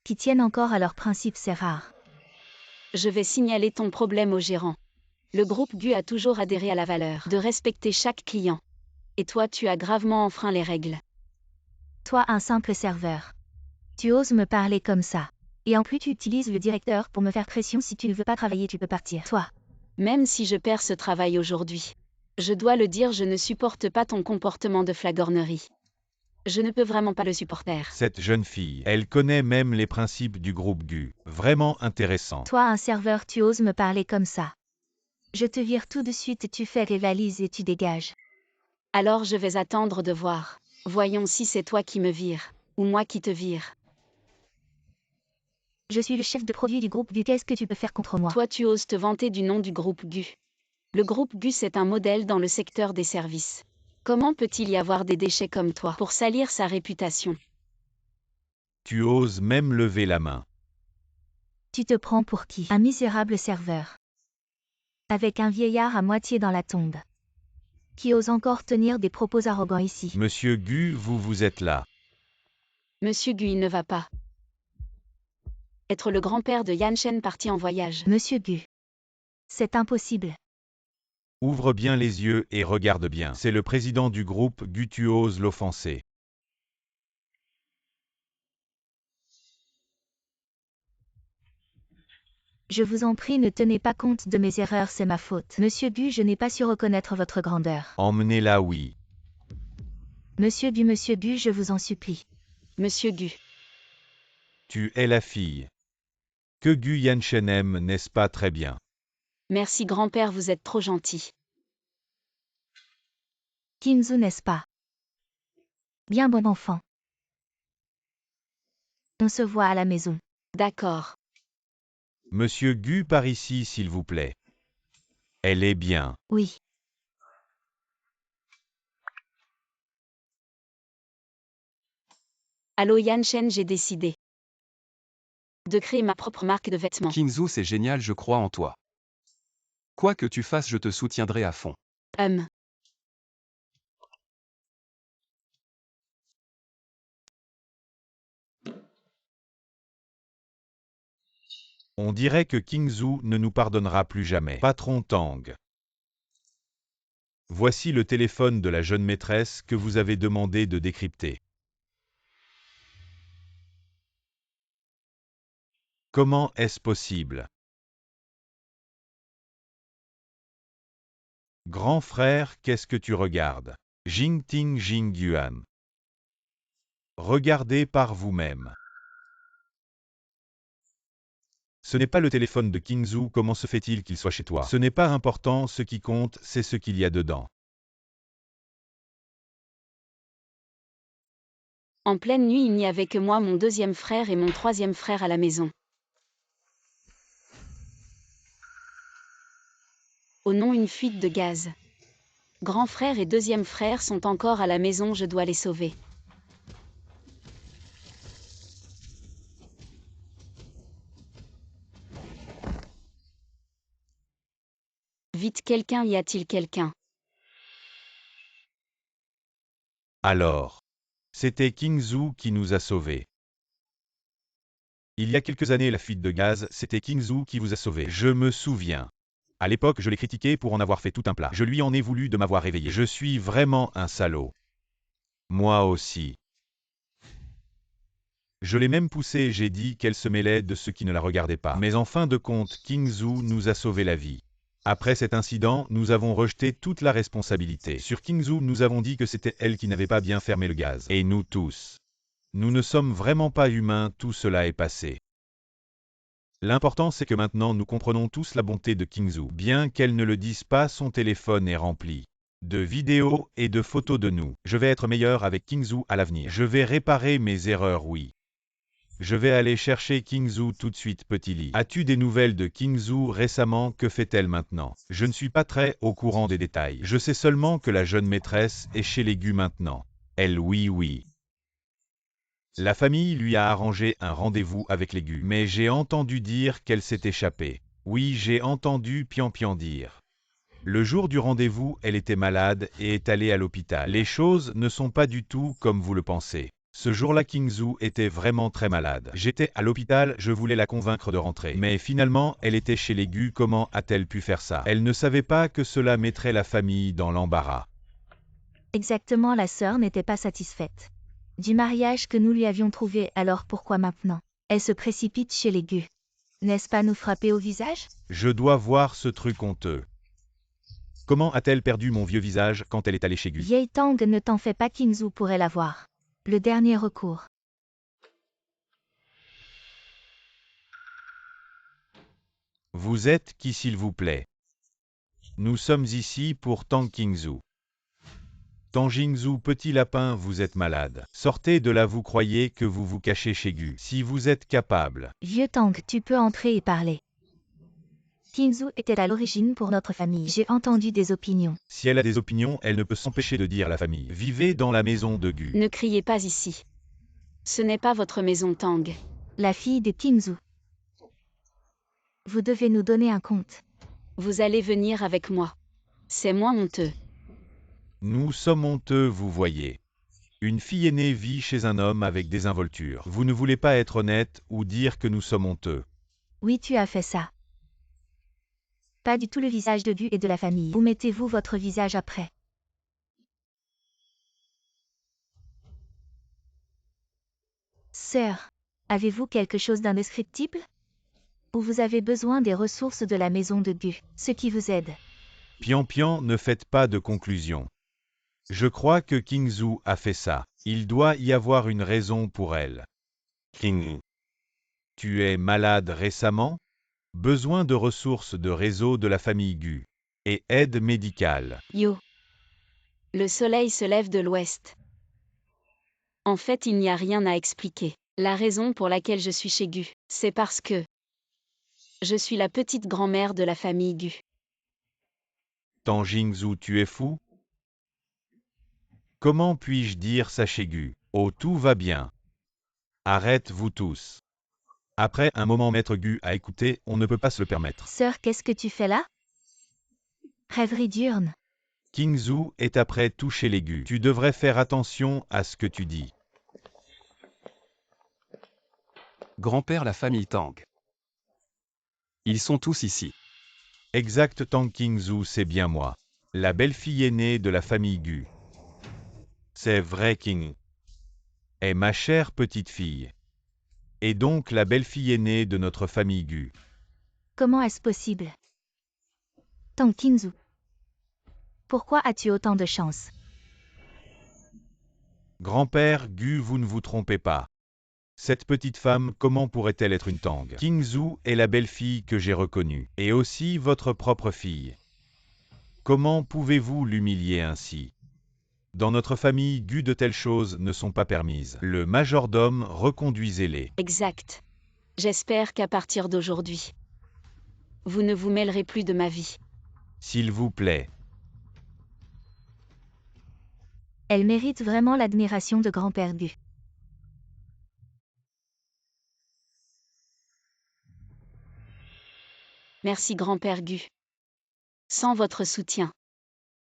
Speaker 3: Qui tiennent encore à leurs principes, c'est rare.
Speaker 2: Je vais signaler ton problème au gérant. Le groupe GU a toujours adhéré à la valeur de respecter chaque client. Et toi, tu as gravement enfreint les règles.
Speaker 3: Toi, un simple serveur. Tu oses me parler comme ça. Et en plus, tu utilises le directeur pour me faire pression. Si tu ne veux pas travailler, tu peux partir. Toi.
Speaker 2: Même si je perds ce travail aujourd'hui. Je dois le dire, je ne supporte pas ton comportement de flagornerie. Je ne peux vraiment pas le supporter.
Speaker 1: Cette jeune fille, elle connaît même les principes du groupe GU. Vraiment intéressant.
Speaker 3: Toi, un serveur, tu oses me parler comme ça. Je te vire tout de suite et tu fais les valises et tu dégages.
Speaker 2: Alors je vais attendre de voir. Voyons si c'est toi qui me vires, ou moi qui te vire.
Speaker 3: Je suis le chef de produit du groupe GU, qu'est-ce que tu peux faire contre moi?
Speaker 2: Toi tu oses te vanter du nom du groupe GU. Le groupe GU c'est un modèle dans le secteur des services. Comment peut-il y avoir des déchets comme toi pour salir sa réputation?
Speaker 1: Tu oses même lever la main.
Speaker 3: Tu te prends pour qui? Un misérable serveur. Avec un vieillard à moitié dans la tombe. Qui ose encore tenir des propos arrogants ici?
Speaker 1: Monsieur GU, vous êtes là.
Speaker 2: Monsieur GU, il ne va pas. Être le grand-père de Yan Shen parti en voyage.
Speaker 3: Monsieur GU. C'est impossible.
Speaker 1: Ouvre bien les yeux et regarde bien. C'est le président du groupe GU, tu oses l'offenser.
Speaker 3: Je vous en prie, ne tenez pas compte de mes erreurs, c'est ma faute. Monsieur GU, je n'ai pas su reconnaître votre grandeur.
Speaker 1: Emmenez-la, oui.
Speaker 3: Monsieur GU, je vous en supplie.
Speaker 2: Monsieur GU.
Speaker 1: Tu es la fille que GU Yanshen aime, n'est-ce pas très bien?
Speaker 2: Merci grand-père, vous êtes trop gentil.
Speaker 3: Kinzu, n'est-ce pas? Bien bon enfant. On se voit à la maison.
Speaker 2: D'accord.
Speaker 1: Monsieur GU, par ici, s'il vous plaît. Elle est bien.
Speaker 3: Oui.
Speaker 2: Allô Yan Shen, j'ai décidé de créer ma propre marque de vêtements.
Speaker 5: Kingzu, c'est génial, je crois en toi. Quoi que tu fasses, je te soutiendrai à fond.
Speaker 1: On dirait que Kingzhou ne nous pardonnera plus jamais. Patron Tang. Voici le téléphone de la jeune maîtresse que vous avez demandé de décrypter. Comment est-ce possible? Grand frère, qu'est-ce que tu regardes? Jingting Jingyuan. Regardez par vous-même. Ce n'est pas le téléphone de Kingzhou, comment se fait-il qu'il soit chez toi? Ce n'est pas important, ce qui compte, c'est ce qu'il y a dedans.
Speaker 2: En pleine nuit, il n'y avait que moi, mon deuxième frère et mon troisième frère à la maison. Oh non, une fuite de gaz. Grand frère et deuxième frère sont encore à la maison, je dois les sauver. Vite, quelqu'un, y a-t-il quelqu'un?
Speaker 1: Alors, c'était Kingzhou qui nous a sauvés. Il y a quelques années, la fuite de gaz, c'était Kingzhou qui vous a sauvés. Je me souviens. À l'époque, je l'ai critiqué pour en avoir fait tout un plat. Je lui en ai voulu de m'avoir réveillé. Je suis vraiment un salaud. Moi aussi. Je l'ai même poussée, j'ai dit qu'elle se mêlait de ceux qui ne la regardaient pas. Mais en fin de compte, Kingzhou nous a sauvé la vie. Après cet incident, nous avons rejeté toute la responsabilité. Sur Kingzhou, nous avons dit que c'était elle qui n'avait pas bien fermé le gaz. Et nous tous. Nous ne sommes vraiment pas humains, tout cela est passé. L'important c'est que maintenant nous comprenons tous la bonté de Kingzhou. Bien qu'elle ne le dise pas, son téléphone est rempli de vidéos et de photos de nous. Je vais être meilleur avec Kingzhou à l'avenir. Je vais réparer mes erreurs, oui. Je vais aller chercher Kingzhou tout de suite, petit lit. As-tu des nouvelles de Kingzhou récemment? Que fait-elle maintenant? Je ne suis pas très au courant des détails. Je sais seulement que la jeune maîtresse est chez les Gu maintenant. Elle, oui. La famille lui a arrangé un rendez-vous avec les Gu, mais j'ai entendu dire qu'elle s'est échappée. Oui, j'ai entendu Pian dire. Le jour du rendez-vous, elle était malade et est allée à l'hôpital. Les choses ne sont pas du tout comme vous le pensez. Ce jour-là, Kingzhou était vraiment très malade. J'étais à l'hôpital, je voulais la convaincre de rentrer. Mais finalement, elle était chez les Gu. Comment a-t-elle pu faire ça? Elle ne savait pas que cela mettrait la famille dans l'embarras.
Speaker 3: Exactement, la sœur n'était pas satisfaite du mariage que nous lui avions trouvé, alors pourquoi maintenant elle se précipite chez les Gu? N'est-ce pas nous frapper au visage?
Speaker 1: Je dois voir ce truc honteux. Comment a-t-elle perdu mon vieux visage quand elle est allée chez Gu?
Speaker 3: Vieille Tang, ne t'en fais pas, Kingzhou pourrait l'avoir. Le dernier recours.
Speaker 1: Vous êtes qui, s'il vous plaît? Nous sommes ici pour Tang Kingzhou. Tang Kingzhou, petit lapin, vous êtes malade. Sortez de là, vous croyez que vous vous cachez chez Gu. Si vous êtes capable.
Speaker 3: Vieux Tang, tu peux entrer et parler. Kingzhou était à l'origine pour notre famille. J'ai entendu des opinions.
Speaker 1: Si elle a des opinions, elle ne peut s'empêcher de dire à la famille. Vivez dans la maison de Gu.
Speaker 2: Ne criez pas ici. Ce n'est pas votre maison, Tang.
Speaker 3: La fille de Kingzhou. Vous devez nous donner un compte.
Speaker 2: Vous allez venir avec moi. C'est moins honteux.
Speaker 1: Nous sommes honteux, vous voyez. Une fille aînée vit chez un homme avec désinvolture. Vous ne voulez pas être honnête ou dire que nous sommes honteux.
Speaker 3: Oui, tu as fait ça. Pas du tout le visage de Gu et de la famille. Où mettez-vous votre visage après? Sœur, avez-vous quelque chose d'indescriptible? Ou vous avez besoin des ressources de la maison de Gu, ce qui vous aide?
Speaker 1: Pian, ne faites pas de conclusion. Je crois que Kingzhou a fait ça. Il doit y avoir une raison pour elle. King, tu es malade récemment? Besoin de ressources de réseau de la famille Gu. Et aide médicale.
Speaker 2: Yo. Le soleil se lève de l'ouest. En fait, il n'y a rien à expliquer. La raison pour laquelle je suis chez Gu, c'est parce que je suis la petite grand-mère de la famille Gu.
Speaker 1: Tang Kingzhou, tu es fou? Comment puis-je dire ça chez Gu? Oh, tout va bien. Arrête, vous tous. Après un moment, Maître Gu a écouté, on ne peut pas se le permettre.
Speaker 3: Sœur, qu'est-ce que tu fais là? Rêverie diurne.
Speaker 1: Kingzhou est après tout chez les Gu. Tu devrais faire attention à ce que tu dis.
Speaker 5: Grand-père, la famille Tang. Ils sont tous ici.
Speaker 1: Exact, Tang Qingzu, c'est bien moi. La belle-fille aînée de la famille Gu. C'est vrai, King. Est ma chère petite fille. Et donc la belle-fille aînée de notre famille Gu.
Speaker 3: Comment est-ce possible? Tang Qingzu. Pourquoi as-tu autant de chance?
Speaker 1: Grand-père Gu, vous ne vous trompez pas. Cette petite femme, comment pourrait-elle être une Tang? Qingzu est la belle-fille que j'ai reconnue, et aussi votre propre fille. Comment pouvez-vous l'humilier ainsi? Dans notre famille, Gu, de telles choses ne sont pas permises. Le majordome, reconduisez-les.
Speaker 2: Exact. J'espère qu'à partir d'aujourd'hui, vous ne vous mêlerez plus de ma vie.
Speaker 1: S'il vous plaît.
Speaker 3: Elle mérite vraiment l'admiration de grand-père Gu.
Speaker 2: Merci grand-père Gu. Sans votre soutien,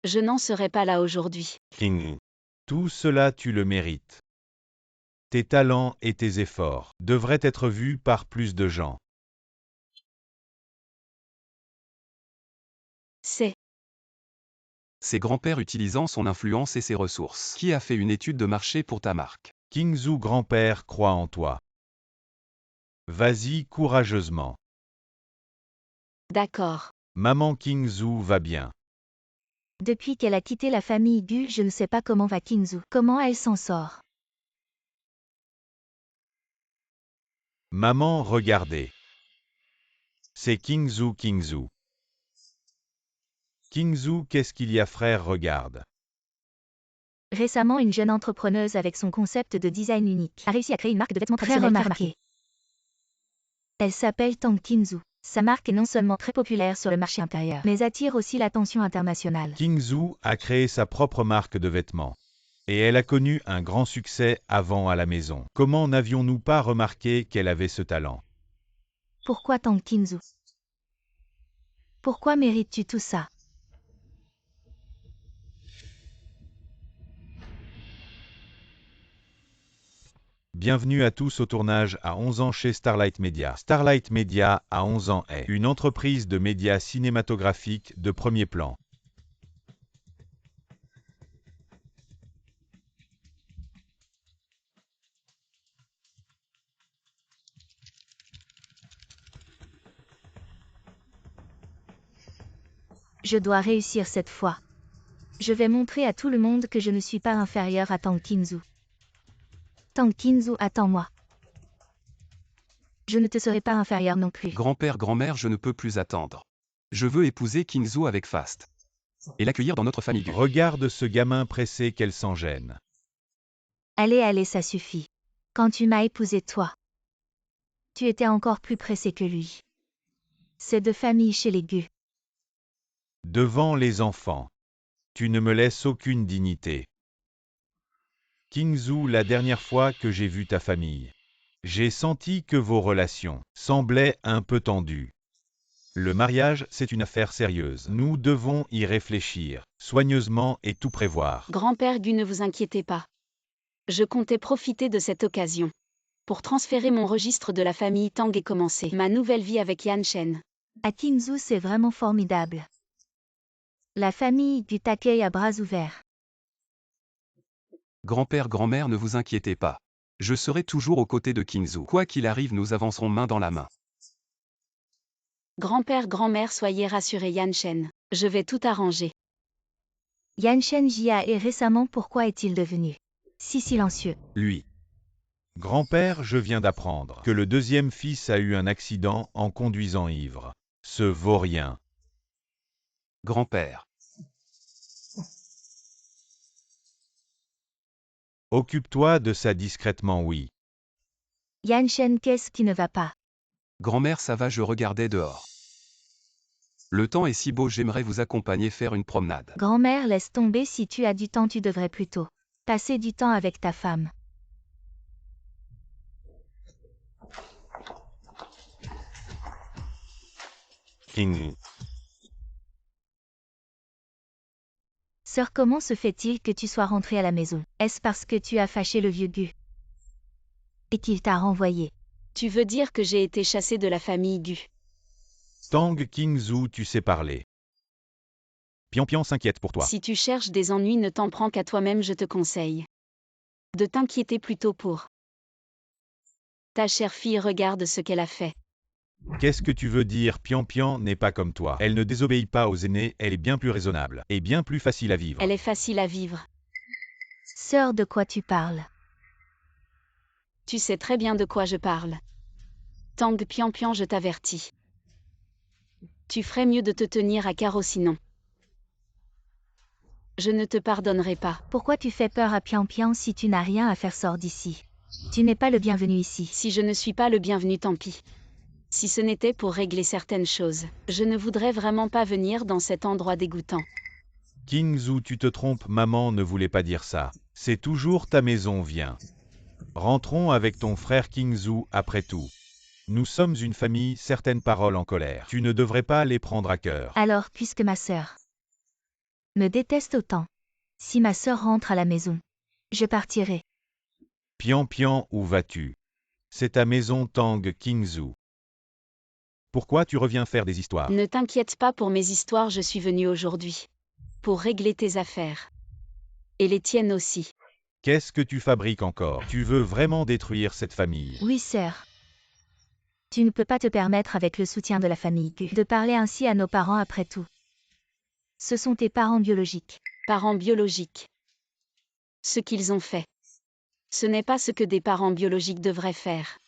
Speaker 2: je n'en serais pas là aujourd'hui.
Speaker 1: King. Tout cela tu le mérites. Tes talents et tes efforts devraient être vus par plus de gens.
Speaker 2: C'est
Speaker 5: grand-père utilisant son influence et ses ressources. Qui a fait une étude de marché pour ta marque?
Speaker 1: Qingzu, grand-père croit en toi. Vas-y courageusement.
Speaker 2: d'accord.
Speaker 1: Maman Qingzu va bien.
Speaker 3: Depuis qu'elle a quitté la famille Gu, je ne sais pas comment va Qingzu. Comment elle s'en sort?
Speaker 1: Maman, regardez. C'est Qingzu. Qingzu, qu'est-ce qu'il y a, frère, regarde.
Speaker 3: Récemment, une jeune entrepreneuse avec son concept de design unique a réussi à créer une marque de vêtements traditionnels très remarquée. Elle s'appelle Tang Qingzu. Sa marque est non seulement très populaire sur le marché intérieur, mais attire aussi l'attention internationale.
Speaker 1: Qingzu a créé sa propre marque de vêtements. Et elle a connu un grand succès avant à la maison. Comment n'avions-nous pas remarqué qu'elle avait ce talent?
Speaker 3: Pourquoi Tang Qingzu? Pourquoi mérites-tu tout ça?
Speaker 1: Bienvenue à tous au tournage à 11 ans chez Starlight Media. Starlight Media, à 11 ans, est une entreprise de médias cinématographiques de premier plan.
Speaker 3: Je dois réussir cette fois. Je vais montrer à tout le monde que je ne suis pas inférieur à Tang Qingzu. Tang Qingzu, attends-moi. Je ne te serai pas inférieur non plus.
Speaker 5: Grand-père, grand-mère, je ne peux plus attendre. Je veux épouser Qingzu avec Fast. Et l'accueillir dans notre famille Gu.
Speaker 1: Regarde ce gamin pressé qu'elle s'en gêne.
Speaker 3: Allez, ça suffit. Quand tu m'as épousé toi, tu étais encore plus pressé que lui. C'est de famille chez les Gu.
Speaker 1: Devant les enfants. Tu ne me laisses aucune dignité. Qingzu, la dernière fois que j'ai vu ta famille, j'ai senti que vos relations semblaient un peu tendues. Le mariage, c'est une affaire sérieuse. Nous devons y réfléchir soigneusement et tout prévoir.
Speaker 2: Grand-père Gu, ne vous inquiétez pas. Je comptais profiter de cette occasion pour transférer mon registre de la famille Tang et commencer ma nouvelle vie avec Yan Shen.
Speaker 3: À Qingzu, c'est vraiment formidable. La famille Gu t'accueille à bras ouverts.
Speaker 5: Grand-père, grand-mère, ne vous inquiétez pas. Je serai toujours aux côtés de Qingzu. Quoi qu'il arrive, nous avancerons main dans la main.
Speaker 2: Grand-père, grand-mère, soyez rassurés, Yan Shen. Je vais tout arranger.
Speaker 3: Yan Shen Jia est récemment, pourquoi est-il devenu si silencieux?
Speaker 1: Lui. Grand-père, je viens d'apprendre que le deuxième fils a eu un accident en conduisant ivre. Ce vaurien.
Speaker 5: Grand-père.
Speaker 1: Occupe-toi de ça discrètement, oui.
Speaker 3: Yan Shen, qu'est-ce qui ne va pas?
Speaker 5: Grand-mère, ça va, je regardais dehors. Le temps est si beau, j'aimerais vous accompagner faire une promenade.
Speaker 3: Grand-mère, laisse tomber, si tu as du temps, tu devrais plutôt passer du temps avec ta femme.
Speaker 1: King.
Speaker 3: Sœur, comment se fait-il que tu sois rentrée à la maison? Est-ce parce que tu as fâché le vieux Gu et qu'il t'a renvoyé?
Speaker 2: Tu veux dire que j'ai été chassée de la famille Gu?
Speaker 1: Tang Qingzhou, tu sais parler. Pian Pian s'inquiète pour toi.
Speaker 2: Si tu cherches des ennuis, ne t'en prends qu'à toi-même, je te conseille de t'inquiéter plutôt pour ta chère fille. Regarde ce qu'elle a fait.
Speaker 1: Qu'est-ce que tu veux dire? Pian Pian n'est pas comme toi. Elle ne désobéit pas aux aînés, elle est bien plus raisonnable et bien plus facile à vivre.
Speaker 2: Elle est facile à vivre.
Speaker 3: Sœur, de quoi tu parles?
Speaker 2: Tu sais très bien de quoi je parle. Tang Pian Pian, je t'avertis. Tu ferais mieux de te tenir à carreau, sinon je ne te pardonnerai pas.
Speaker 3: Pourquoi tu fais peur à Pian Pian si tu n'as rien à faire? Sors d'ici. Tu n'es pas le bienvenu ici.
Speaker 2: Si je ne suis pas le bienvenu, tant pis. Si ce n'était pour régler certaines choses, je ne voudrais vraiment pas venir dans cet endroit dégoûtant.
Speaker 1: Qingzhou, tu te trompes, maman ne voulait pas dire ça. C'est toujours ta maison, viens. Rentrons avec ton frère Qingzhou après tout. Nous sommes une famille, certaines paroles en colère. Tu ne devrais pas les prendre à cœur.
Speaker 3: Alors, puisque ma sœur me déteste autant, si ma sœur rentre à la maison, je partirai.
Speaker 1: Pian Pian, où vas-tu? C'est ta maison, Tang Qingzhou. Pourquoi tu reviens faire des histoires?
Speaker 2: Ne t'inquiète pas pour mes histoires, je suis venue aujourd'hui pour régler tes affaires. Et les tiennes aussi.
Speaker 1: Qu'est-ce que tu fabriques encore? Tu veux vraiment détruire cette famille?
Speaker 3: Oui, sœur. Tu ne peux pas te permettre, avec le soutien de la famille, de parler ainsi à nos parents après tout. Ce sont tes parents biologiques.
Speaker 2: Parents biologiques. Ce qu'ils ont fait. Ce n'est pas ce que des parents biologiques devraient faire.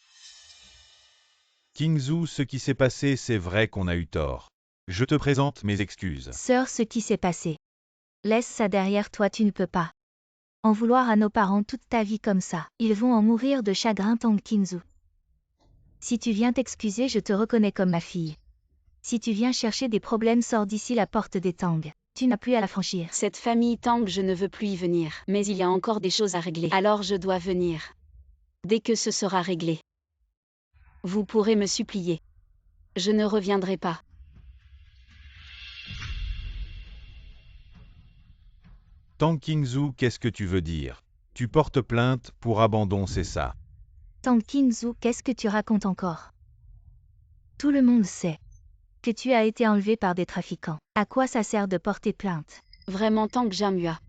Speaker 1: Qingzhou, ce qui s'est passé, c'est vrai qu'on a eu tort. Je te présente mes excuses.
Speaker 3: Sœur, ce qui s'est passé. Laisse ça derrière toi, tu ne peux pas en vouloir à nos parents toute ta vie comme ça. Ils vont en mourir de chagrin, Tang Qingzhou. Si tu viens t'excuser, je te reconnais comme ma fille. Si tu viens chercher des problèmes, sors d'ici, la porte des Tang. Tu n'as plus à la franchir.
Speaker 2: Cette famille Tang, je ne veux plus y venir. Mais il y a encore des choses à régler. Alors je dois venir. Dès que ce sera réglé. Vous pourrez me supplier. Je ne reviendrai pas.
Speaker 1: Tang Qingzhou, qu'est-ce que tu veux dire? Tu portes plainte pour abandon, c'est ça?
Speaker 3: Tang Qingzhou, qu'est-ce que tu racontes encore? Tout le monde sait que tu as été enlevé par des trafiquants. À quoi ça sert de porter plainte?
Speaker 2: Vraiment, Tang Jamua.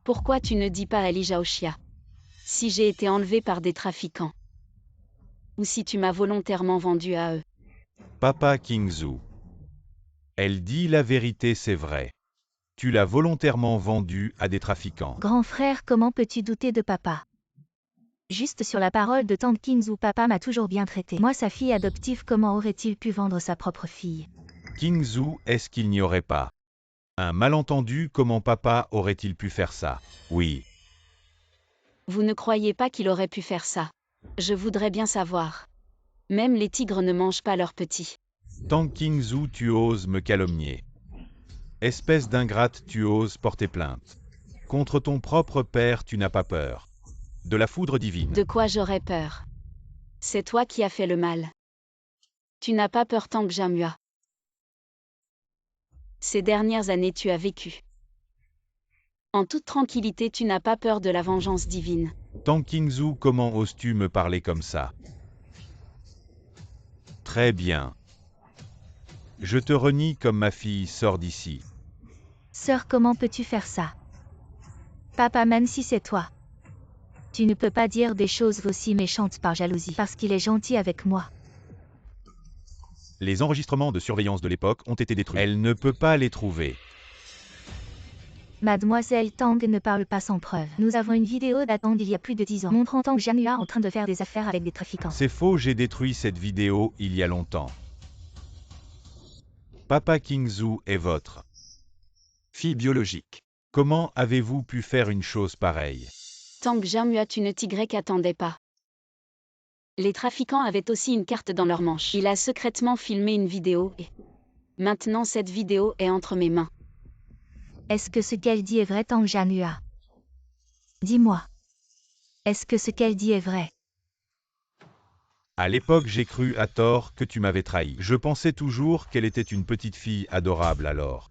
Speaker 2: Pourquoi tu ne dis pas à Li Zhaoxia si j'ai été enlevé par des trafiquants? Ou si tu m'as volontairement vendu à eux?
Speaker 1: Papa Qingzhou. Elle dit la vérité, c'est vrai. Tu l'as volontairement vendu à des trafiquants.
Speaker 3: Grand frère, comment peux-tu douter de papa? Juste sur la parole de Tang Qingzhou, papa m'a toujours bien traité. Moi, sa fille adoptive, comment aurait-il pu vendre sa propre fille?
Speaker 1: Qingzhou, est-ce qu'il n'y aurait pas un malentendu? Comment papa aurait-il pu faire ça? Oui.
Speaker 2: Vous ne croyez pas qu'il aurait pu faire ça? Je voudrais bien savoir. Même les tigres ne mangent pas leurs petits.
Speaker 1: Tang Qingzhou, tu oses me calomnier. Espèce d'ingrate, tu oses porter plainte. Contre ton propre père, tu n'as pas peur. De la foudre divine.
Speaker 2: De quoi j'aurais peur? C'est toi qui as fait le mal. Tu n'as pas peur, Tang Jamua. Ces dernières années, tu as vécu en toute tranquillité, tu n'as pas peur de la vengeance divine.
Speaker 1: Tang Qingzhou, comment oses-tu me parler comme ça? Très bien. Je te renie comme ma fille, sors d'ici.
Speaker 3: Sœur, comment peux-tu faire ça? Papa, même si c'est toi, tu ne peux pas dire des choses aussi méchantes par jalousie, parce qu'il est gentil avec moi.
Speaker 1: Les enregistrements de surveillance de l'époque ont été détruits. Elle ne peut pas les trouver.
Speaker 3: Mademoiselle Tang ne parle pas sans preuve. Nous avons une vidéo datant d'il y a plus de 10 ans, montrant Tang Jamua en train de faire des affaires avec des trafiquants.
Speaker 1: C'est faux, j'ai détruit cette vidéo il y a longtemps. Papa Qingzhou est votre
Speaker 5: Fille biologique.
Speaker 1: Comment avez-vous pu faire une chose pareille?
Speaker 2: Tang Jamua, tu ne t'y attendais pas. Les trafiquants avaient aussi une carte dans leur manche. Il a secrètement filmé une vidéo et maintenant cette vidéo est entre mes mains.
Speaker 3: Est-ce que ce qu'elle dit est vrai, Tang Jamua? Dis-moi. Est-ce que ce qu'elle dit est vrai?
Speaker 1: À l'époque, j'ai cru à tort que tu m'avais trahi. Je pensais toujours qu'elle était une petite fille adorable alors.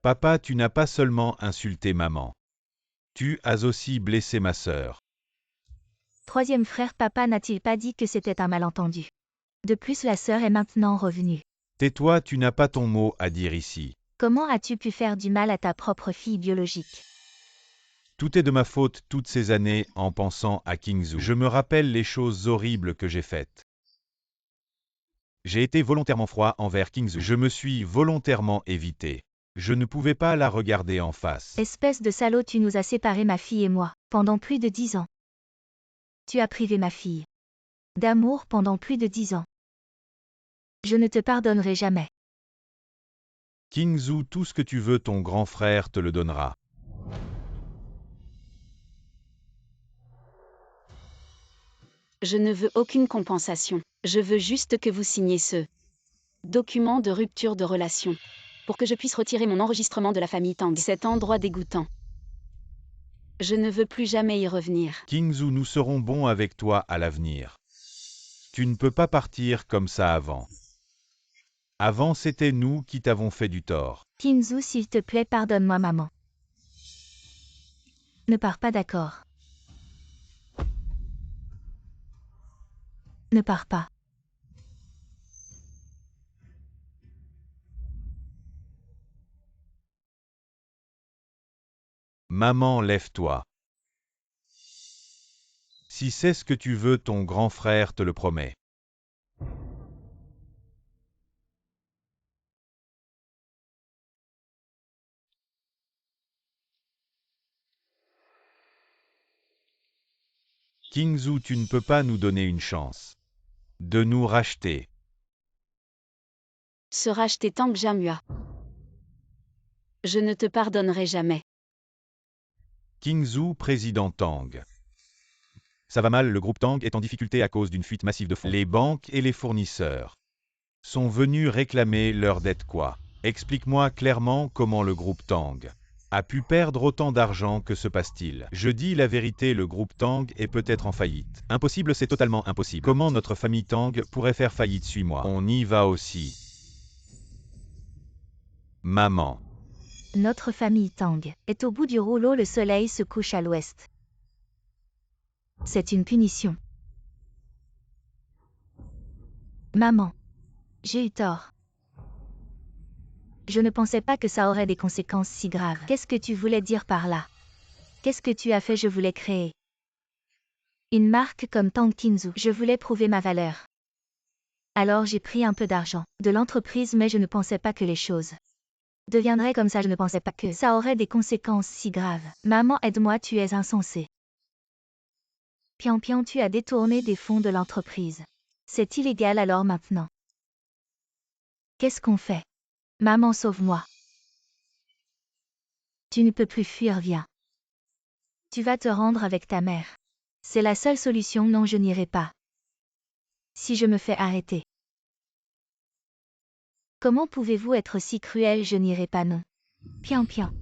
Speaker 1: Papa, tu n'as pas seulement insulté maman. Tu as aussi blessé ma sœur.
Speaker 3: Troisième frère, papa n'a-t-il pas dit que c'était un malentendu? De plus, la sœur est maintenant revenue.
Speaker 1: Tais-toi, tu n'as pas ton mot à dire ici.
Speaker 3: Comment as-tu pu faire du mal à ta propre fille biologique?
Speaker 1: Tout est de ma faute toutes ces années en pensant à Kingzhou. Je me rappelle les choses horribles que j'ai faites. J'ai été volontairement froid envers Kingzhou. Je me suis volontairement évité. Je ne pouvais pas la regarder en face.
Speaker 3: Espèce de salaud, tu nous as séparés, ma fille et moi, pendant plus de 10 ans. Tu as privé ma fille d'amour pendant plus de 10 ans. Je ne te pardonnerai jamais.
Speaker 1: Kingzhou, tout ce que tu veux, ton grand frère te le donnera.
Speaker 2: Je ne veux aucune compensation. Je veux juste que vous signiez ce document de rupture de relation pour que je puisse retirer mon enregistrement de la famille Tang. Cet endroit dégoûtant. Je ne veux plus jamais y revenir.
Speaker 1: Kingzhou, nous serons bons avec toi à l'avenir. Tu ne peux pas partir comme ça avant. Avant, c'était nous qui t'avons fait du tort.
Speaker 3: Kingzhou, s'il te plaît, pardonne-moi, maman. Ne pars pas, d'accord? Ne pars pas.
Speaker 1: Maman, lève-toi. Si c'est ce que tu veux, ton grand frère te le promet. Kingzhou, tu ne peux pas nous donner une chance de nous racheter.
Speaker 2: Se racheter Tang Jamua. Je ne te pardonnerai jamais.
Speaker 1: Kingzhou, président Tang. Ça va mal, le groupe Tang est en difficulté à cause d'une fuite massive de fonds. Les banques et les fournisseurs sont venus réclamer leur dette quoi? Explique-moi clairement comment le groupe Tang a pu perdre autant d'argent, que se passe-t-il? Je dis la vérité, le groupe Tang est peut-être en faillite. Impossible, c'est totalement impossible. Comment notre famille Tang pourrait faire faillite? Suis-moi. On y va aussi. Maman.
Speaker 3: Notre famille Tang est au bout du rouleau, le soleil se couche à l'ouest. C'est une punition. Maman. J'ai eu tort. Je ne pensais pas que ça aurait des conséquences si graves. Qu'est-ce que tu voulais dire par là? Qu'est-ce que tu as fait? Je voulais créer une marque comme Tang Kingzhou. Je voulais prouver ma valeur. Alors j'ai pris un peu d'argent de l'entreprise, mais je ne pensais pas que les choses deviendraient comme ça. Je ne pensais pas que ça aurait des conséquences si graves. Maman, aide-moi, tu es insensée. Pian Pian, tu as détourné des fonds de l'entreprise. C'est illégal, alors maintenant. Qu'est-ce qu'on fait? Maman, sauve-moi. Tu ne peux plus fuir, viens. Tu vas te rendre avec ta mère. C'est la seule solution. Non, je n'irai pas. Si je me fais arrêter. Comment pouvez-vous être si cruel? Je n'irai pas, non. Pian Pian.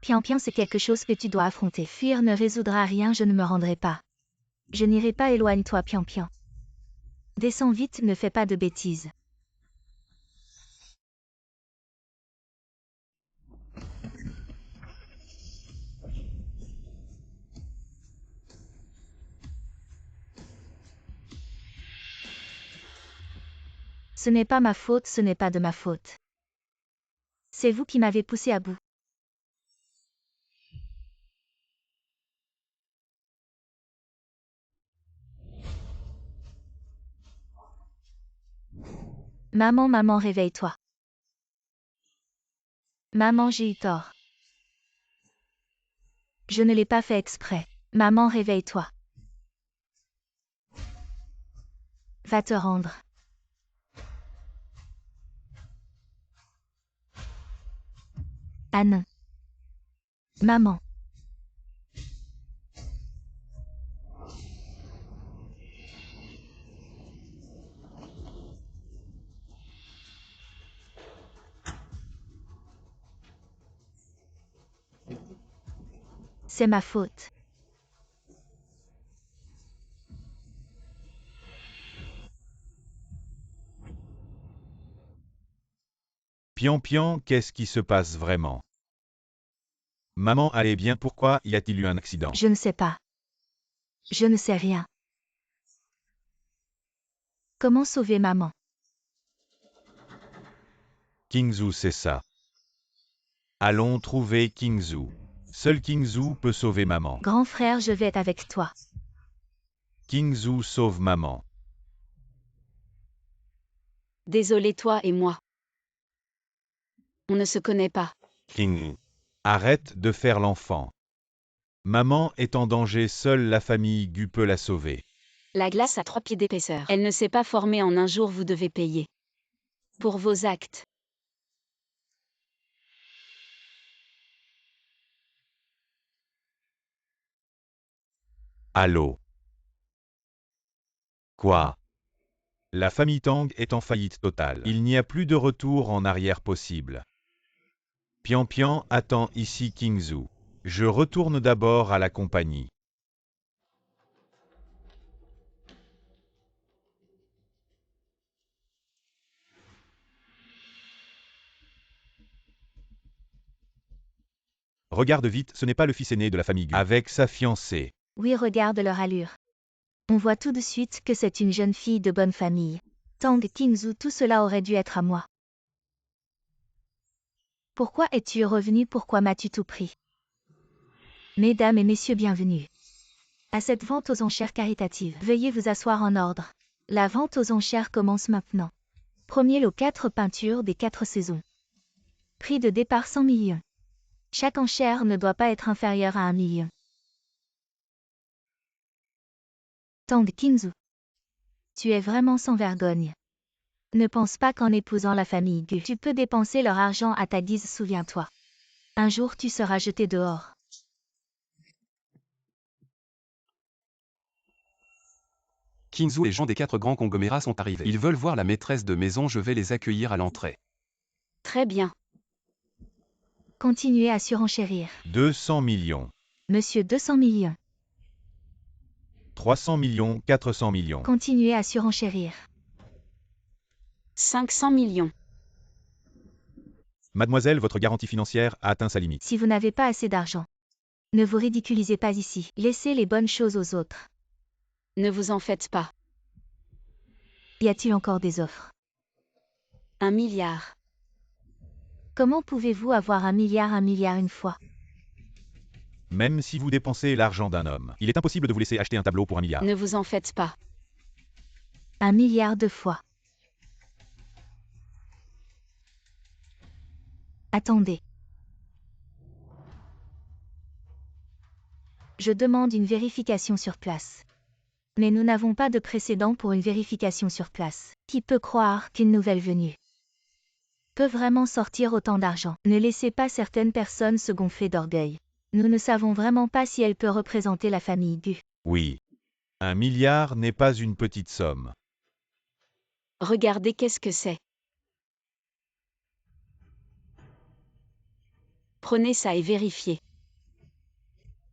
Speaker 3: Pian Pian, c'est quelque chose que tu dois affronter. Fuir ne résoudra rien, je ne me rendrai pas. Je n'irai pas, éloigne-toi, Pian Pian. Descends vite, ne fais pas de bêtises. Ce n'est pas ma faute, ce n'est pas de ma faute. C'est vous qui m'avez poussé à bout. Maman, maman, réveille-toi. Maman, j'ai eu tort. Je ne l'ai pas fait exprès. Maman, réveille-toi. Va te rendre. Ah non. Maman. C'est ma faute.
Speaker 1: Pian Pian, qu'est-ce qui se passe vraiment? Maman, allez bien, pourquoi y a-t-il eu un accident?
Speaker 3: Je ne sais pas. Je ne sais rien. Comment sauver maman?
Speaker 1: Kingzhou sait ça. Allons trouver Kingzhou. Seul Kingzhou peut sauver maman.
Speaker 3: Grand frère, je vais être avec toi.
Speaker 1: Kingzhou sauve maman.
Speaker 2: Désolé toi et moi. On ne se connaît pas.
Speaker 1: King. Arrête de faire l'enfant. Maman est en danger, seule la famille Gu peut la sauver.
Speaker 2: La glace a 3 pieds d'épaisseur. Elle ne s'est pas formée en un jour, vous devez payer. Pour vos actes.
Speaker 1: Allô? Quoi? La famille Tang est en faillite totale. Il n'y a plus de retour en arrière possible. Pian Pian attend ici Kingzhou. Je retourne d'abord à la compagnie. Regarde vite, ce n'est pas le fils aîné de la famille Gu. Avec sa fiancée.
Speaker 3: Oui, regarde leur allure. On voit tout de suite que c'est une jeune fille de bonne famille. Tang Kingzhou, tout cela aurait dû être à moi. Pourquoi es-tu revenu? Pourquoi m'as-tu tout pris? Mesdames et messieurs, bienvenue à cette vente aux enchères caritative. Veuillez vous asseoir en ordre. La vente aux enchères commence maintenant. Premier lot 4 peintures des 4 saisons. Prix de départ 100 millions. Chaque enchère ne doit pas être inférieure à 1 million. Tang Kingzhou. Tu es vraiment sans vergogne. Ne pense pas qu'en épousant la famille Gu, tu peux dépenser leur argent à ta guise, souviens-toi. Un jour tu seras jeté dehors.
Speaker 5: Kingzhou et les gens des 4 grands conglomérats sont arrivés. Ils veulent voir la maîtresse de maison, je vais les accueillir à l'entrée.
Speaker 2: Très bien.
Speaker 3: Continuez à surenchérir.
Speaker 1: 200 millions.
Speaker 3: Monsieur 200 millions.
Speaker 1: 300 millions, 400 millions.
Speaker 3: Continuez à surenchérir.
Speaker 2: 500 millions.
Speaker 1: Mademoiselle, votre garantie financière a atteint sa limite.
Speaker 3: Si vous n'avez pas assez d'argent, ne vous ridiculisez pas ici. Laissez les bonnes choses aux autres.
Speaker 2: Ne vous en faites pas.
Speaker 3: Y a-t-il encore des offres?
Speaker 2: 1 milliard.
Speaker 3: Comment pouvez-vous avoir 1 milliard une fois?
Speaker 1: Même si vous dépensez l'argent d'un homme, il est impossible de vous laisser acheter un tableau pour 1 milliard.
Speaker 2: Ne vous en faites pas.
Speaker 3: 1 milliard 2 fois. Attendez. Je demande une vérification sur place. Mais nous n'avons pas de précédent pour une vérification sur place. Qui peut croire qu'une nouvelle venue peut vraiment sortir autant d'argent? Ne laissez pas certaines personnes se gonfler d'orgueil. Nous ne savons vraiment pas si elle peut représenter la famille Gu.
Speaker 1: Oui. 1 milliard n'est pas une petite somme.
Speaker 2: Regardez qu'est-ce que c'est. Prenez ça et vérifiez.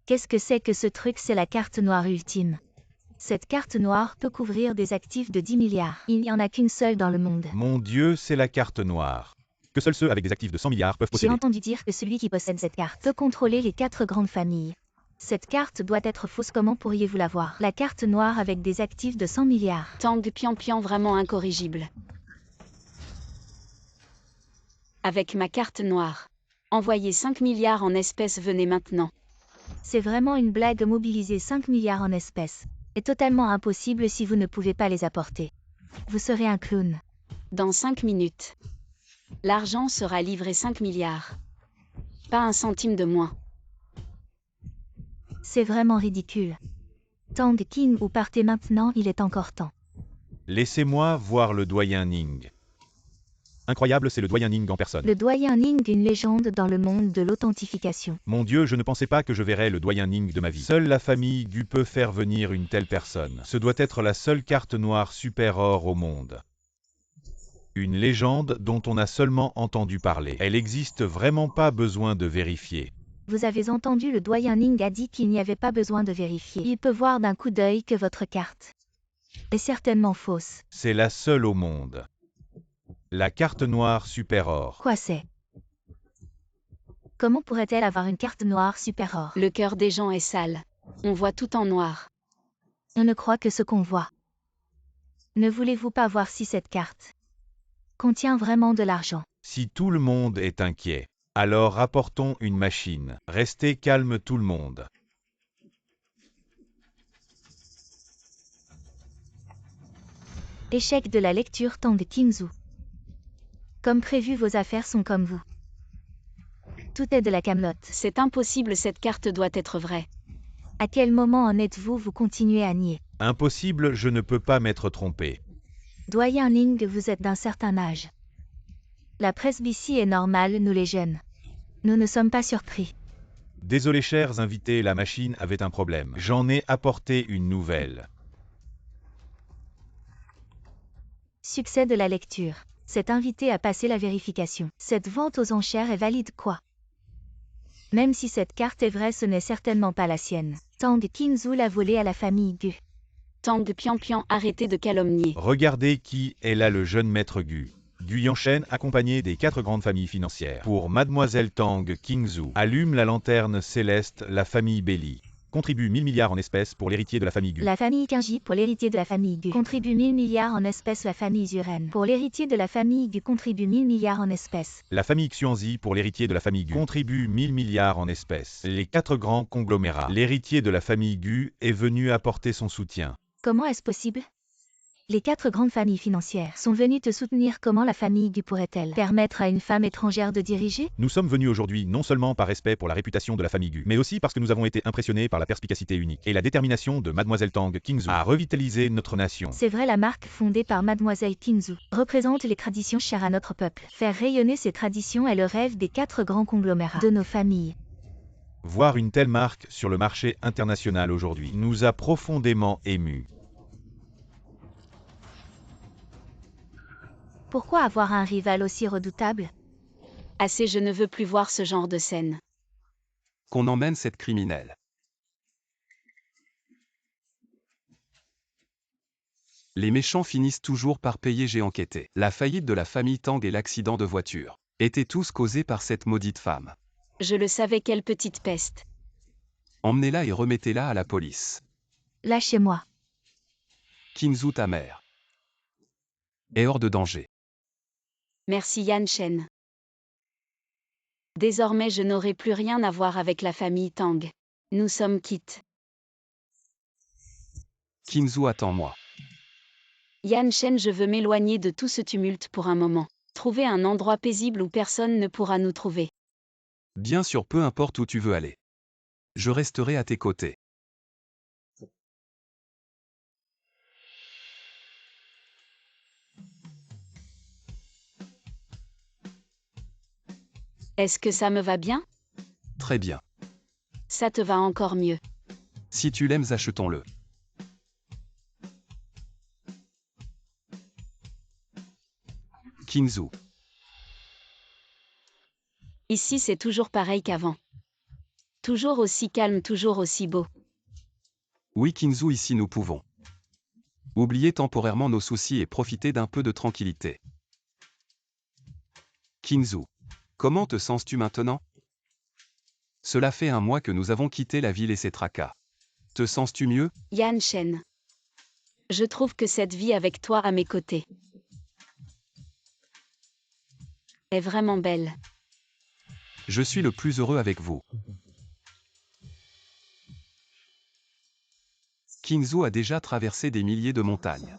Speaker 3: Qu'est-ce que c'est que ce truc? C'est la carte noire ultime. Cette carte noire peut couvrir des actifs de 10 milliards. Il n'y en a qu'une seule dans le monde.
Speaker 1: Mon Dieu, c'est la carte noire. Que seuls ceux avec des actifs de 100 milliards peuvent
Speaker 3: J'ai
Speaker 1: posséder.
Speaker 3: entendu dire que celui qui possède cette carte peut contrôler les 4 grandes familles. Cette carte doit être fausse. Comment pourriez-vous l'avoir? La carte noire avec des actifs de 100 milliards.
Speaker 2: Tang Pian Pian vraiment incorrigible. Avec ma carte noire. Envoyez 5 milliards en espèces, venez maintenant.
Speaker 3: C'est vraiment une blague. Mobiliser 5 milliards en espèces est totalement impossible si vous ne pouvez pas les apporter. Vous serez un clown.
Speaker 2: Dans 5 minutes. L'argent sera livré 5 milliards. Pas un centime de moins.
Speaker 3: C'est vraiment ridicule. Tang King, ou partez maintenant, il est encore temps.
Speaker 1: Laissez-moi voir le doyen Ning. Incroyable, c'est le doyen Ning en personne.
Speaker 3: Le doyen Ning, une légende dans le monde de l'authentification.
Speaker 1: Mon Dieu, je ne pensais pas que je verrais le doyen Ning de ma vie. Seule la famille Gu peut faire venir une telle personne. Ce doit être la seule carte noire super or au monde. Une légende dont on a seulement entendu parler. Elle existe vraiment, pas besoin de vérifier.
Speaker 3: Vous avez entendu, le doyen Ning a dit qu'il n'y avait pas besoin de vérifier. Il peut voir d'un coup d'œil que votre carte est certainement fausse.
Speaker 1: C'est la seule au monde. La carte noire super or.
Speaker 3: Quoi c'est? Comment pourrait-elle avoir une carte noire super or?
Speaker 2: Le cœur des gens est sale. On voit tout en noir.
Speaker 3: On ne croit que ce qu'on voit. Ne voulez-vous pas voir si cette carte contient vraiment de l'argent?
Speaker 1: Si tout le monde est inquiet, alors rapportons une machine. Restez calme tout le monde.
Speaker 3: Échec de la lecture Tang Qingzu. Comme prévu, vos affaires sont comme vous. Tout est de la camelote.
Speaker 2: C'est impossible, cette carte doit être vraie.
Speaker 3: À quel moment en êtes-vous? Vous continuez à nier.
Speaker 1: Impossible, je ne peux pas m'être trompé.
Speaker 3: Doyen Ning, vous êtes d'un certain âge. La presbytie est normale, nous les jeunes. Nous ne sommes pas surpris.
Speaker 1: Désolé chers invités, la machine avait un problème. J'en ai apporté une nouvelle.
Speaker 3: Succès de la lecture. Cet invité a passé la vérification. Cette vente aux enchères est valide quoi? Même si cette carte est vraie, ce n'est certainement pas la sienne. Tang Qingzu l'a volée à la famille Gu.
Speaker 2: Tang Pian, arrêtez de calomnier.
Speaker 1: Regardez qui est là, le jeune maître Gu. Gu Yanshen, accompagné des 4 grandes familles financières. Pour Mademoiselle Tang Qingzu, allume la lanterne céleste, la famille Belli. Contribue 1000 milliards en espèces pour l'héritier de la famille Gu.
Speaker 3: La famille Kinji pour l'héritier de la famille Gu. Contribue 1000 milliards en espèces. La famille Zuren pour l'héritier de la famille Gu. Contribue 1000 milliards en espèces.
Speaker 1: La famille Xuanzi pour l'héritier de la famille Gu. Contribue 1000 milliards en espèces. Les 4 grands conglomérats. L'héritier de la famille Gu est venu apporter son soutien.
Speaker 3: Comment est-ce possible? Les 4 grandes familles financières sont venues te soutenir. Comment la famille Gu pourrait-elle permettre à une femme étrangère de diriger?
Speaker 1: Nous sommes venus aujourd'hui non seulement par respect pour la réputation de la famille Gu, mais aussi parce que nous avons été impressionnés par la perspicacité unique et la détermination de Mademoiselle Tang Qingzu à revitaliser notre nation.
Speaker 3: C'est vrai, la marque fondée par Mademoiselle Qingzu représente les traditions chères à notre peuple. Faire rayonner ces traditions est le rêve des 4 grands conglomérats de nos familles.
Speaker 1: Voir une telle marque sur le marché international aujourd'hui nous a profondément émus.
Speaker 3: Pourquoi avoir un rival aussi redoutable?
Speaker 2: Assez, je ne veux plus voir ce genre de scène.
Speaker 5: Qu'on emmène cette criminelle. Les méchants finissent toujours par payer, j'ai enquêté. La faillite de la famille Tang et l'accident de voiture étaient tous causés par cette maudite femme.
Speaker 2: Je le savais, quelle petite peste.
Speaker 5: Emmenez-la et remettez-la à la police.
Speaker 3: Lâchez-moi.
Speaker 5: Qingzu, ta mère est hors de danger.
Speaker 2: Merci Yanshen. Désormais, je n'aurai plus rien à voir avec la famille Tang. Nous sommes quittes.
Speaker 5: Qingzu, attends-moi.
Speaker 2: Yanshen, je veux m'éloigner de tout ce tumulte pour un moment. Trouver un endroit paisible où personne ne pourra nous trouver.
Speaker 5: Bien sûr, peu importe où tu veux aller. Je resterai à tes côtés.
Speaker 2: Est-ce que ça me va bien?
Speaker 5: Très bien.
Speaker 2: Ça te va encore mieux.
Speaker 5: Si tu l'aimes, achetons-le. Qingzu.
Speaker 2: Ici, c'est toujours pareil qu'avant. Toujours aussi calme, toujours aussi beau.
Speaker 5: Oui, Qingzu, ici nous pouvons oublier temporairement nos soucis et profiter d'un peu de tranquillité. Qingzu. Comment te sens-tu maintenant? Cela fait 1 mois que nous avons quitté la ville et ses tracas. Te sens-tu mieux?
Speaker 2: Yanshen. Je trouve que cette vie avec toi à mes côtés est vraiment belle.
Speaker 5: Je suis le plus heureux avec vous. Qingzu a déjà traversé des milliers de montagnes.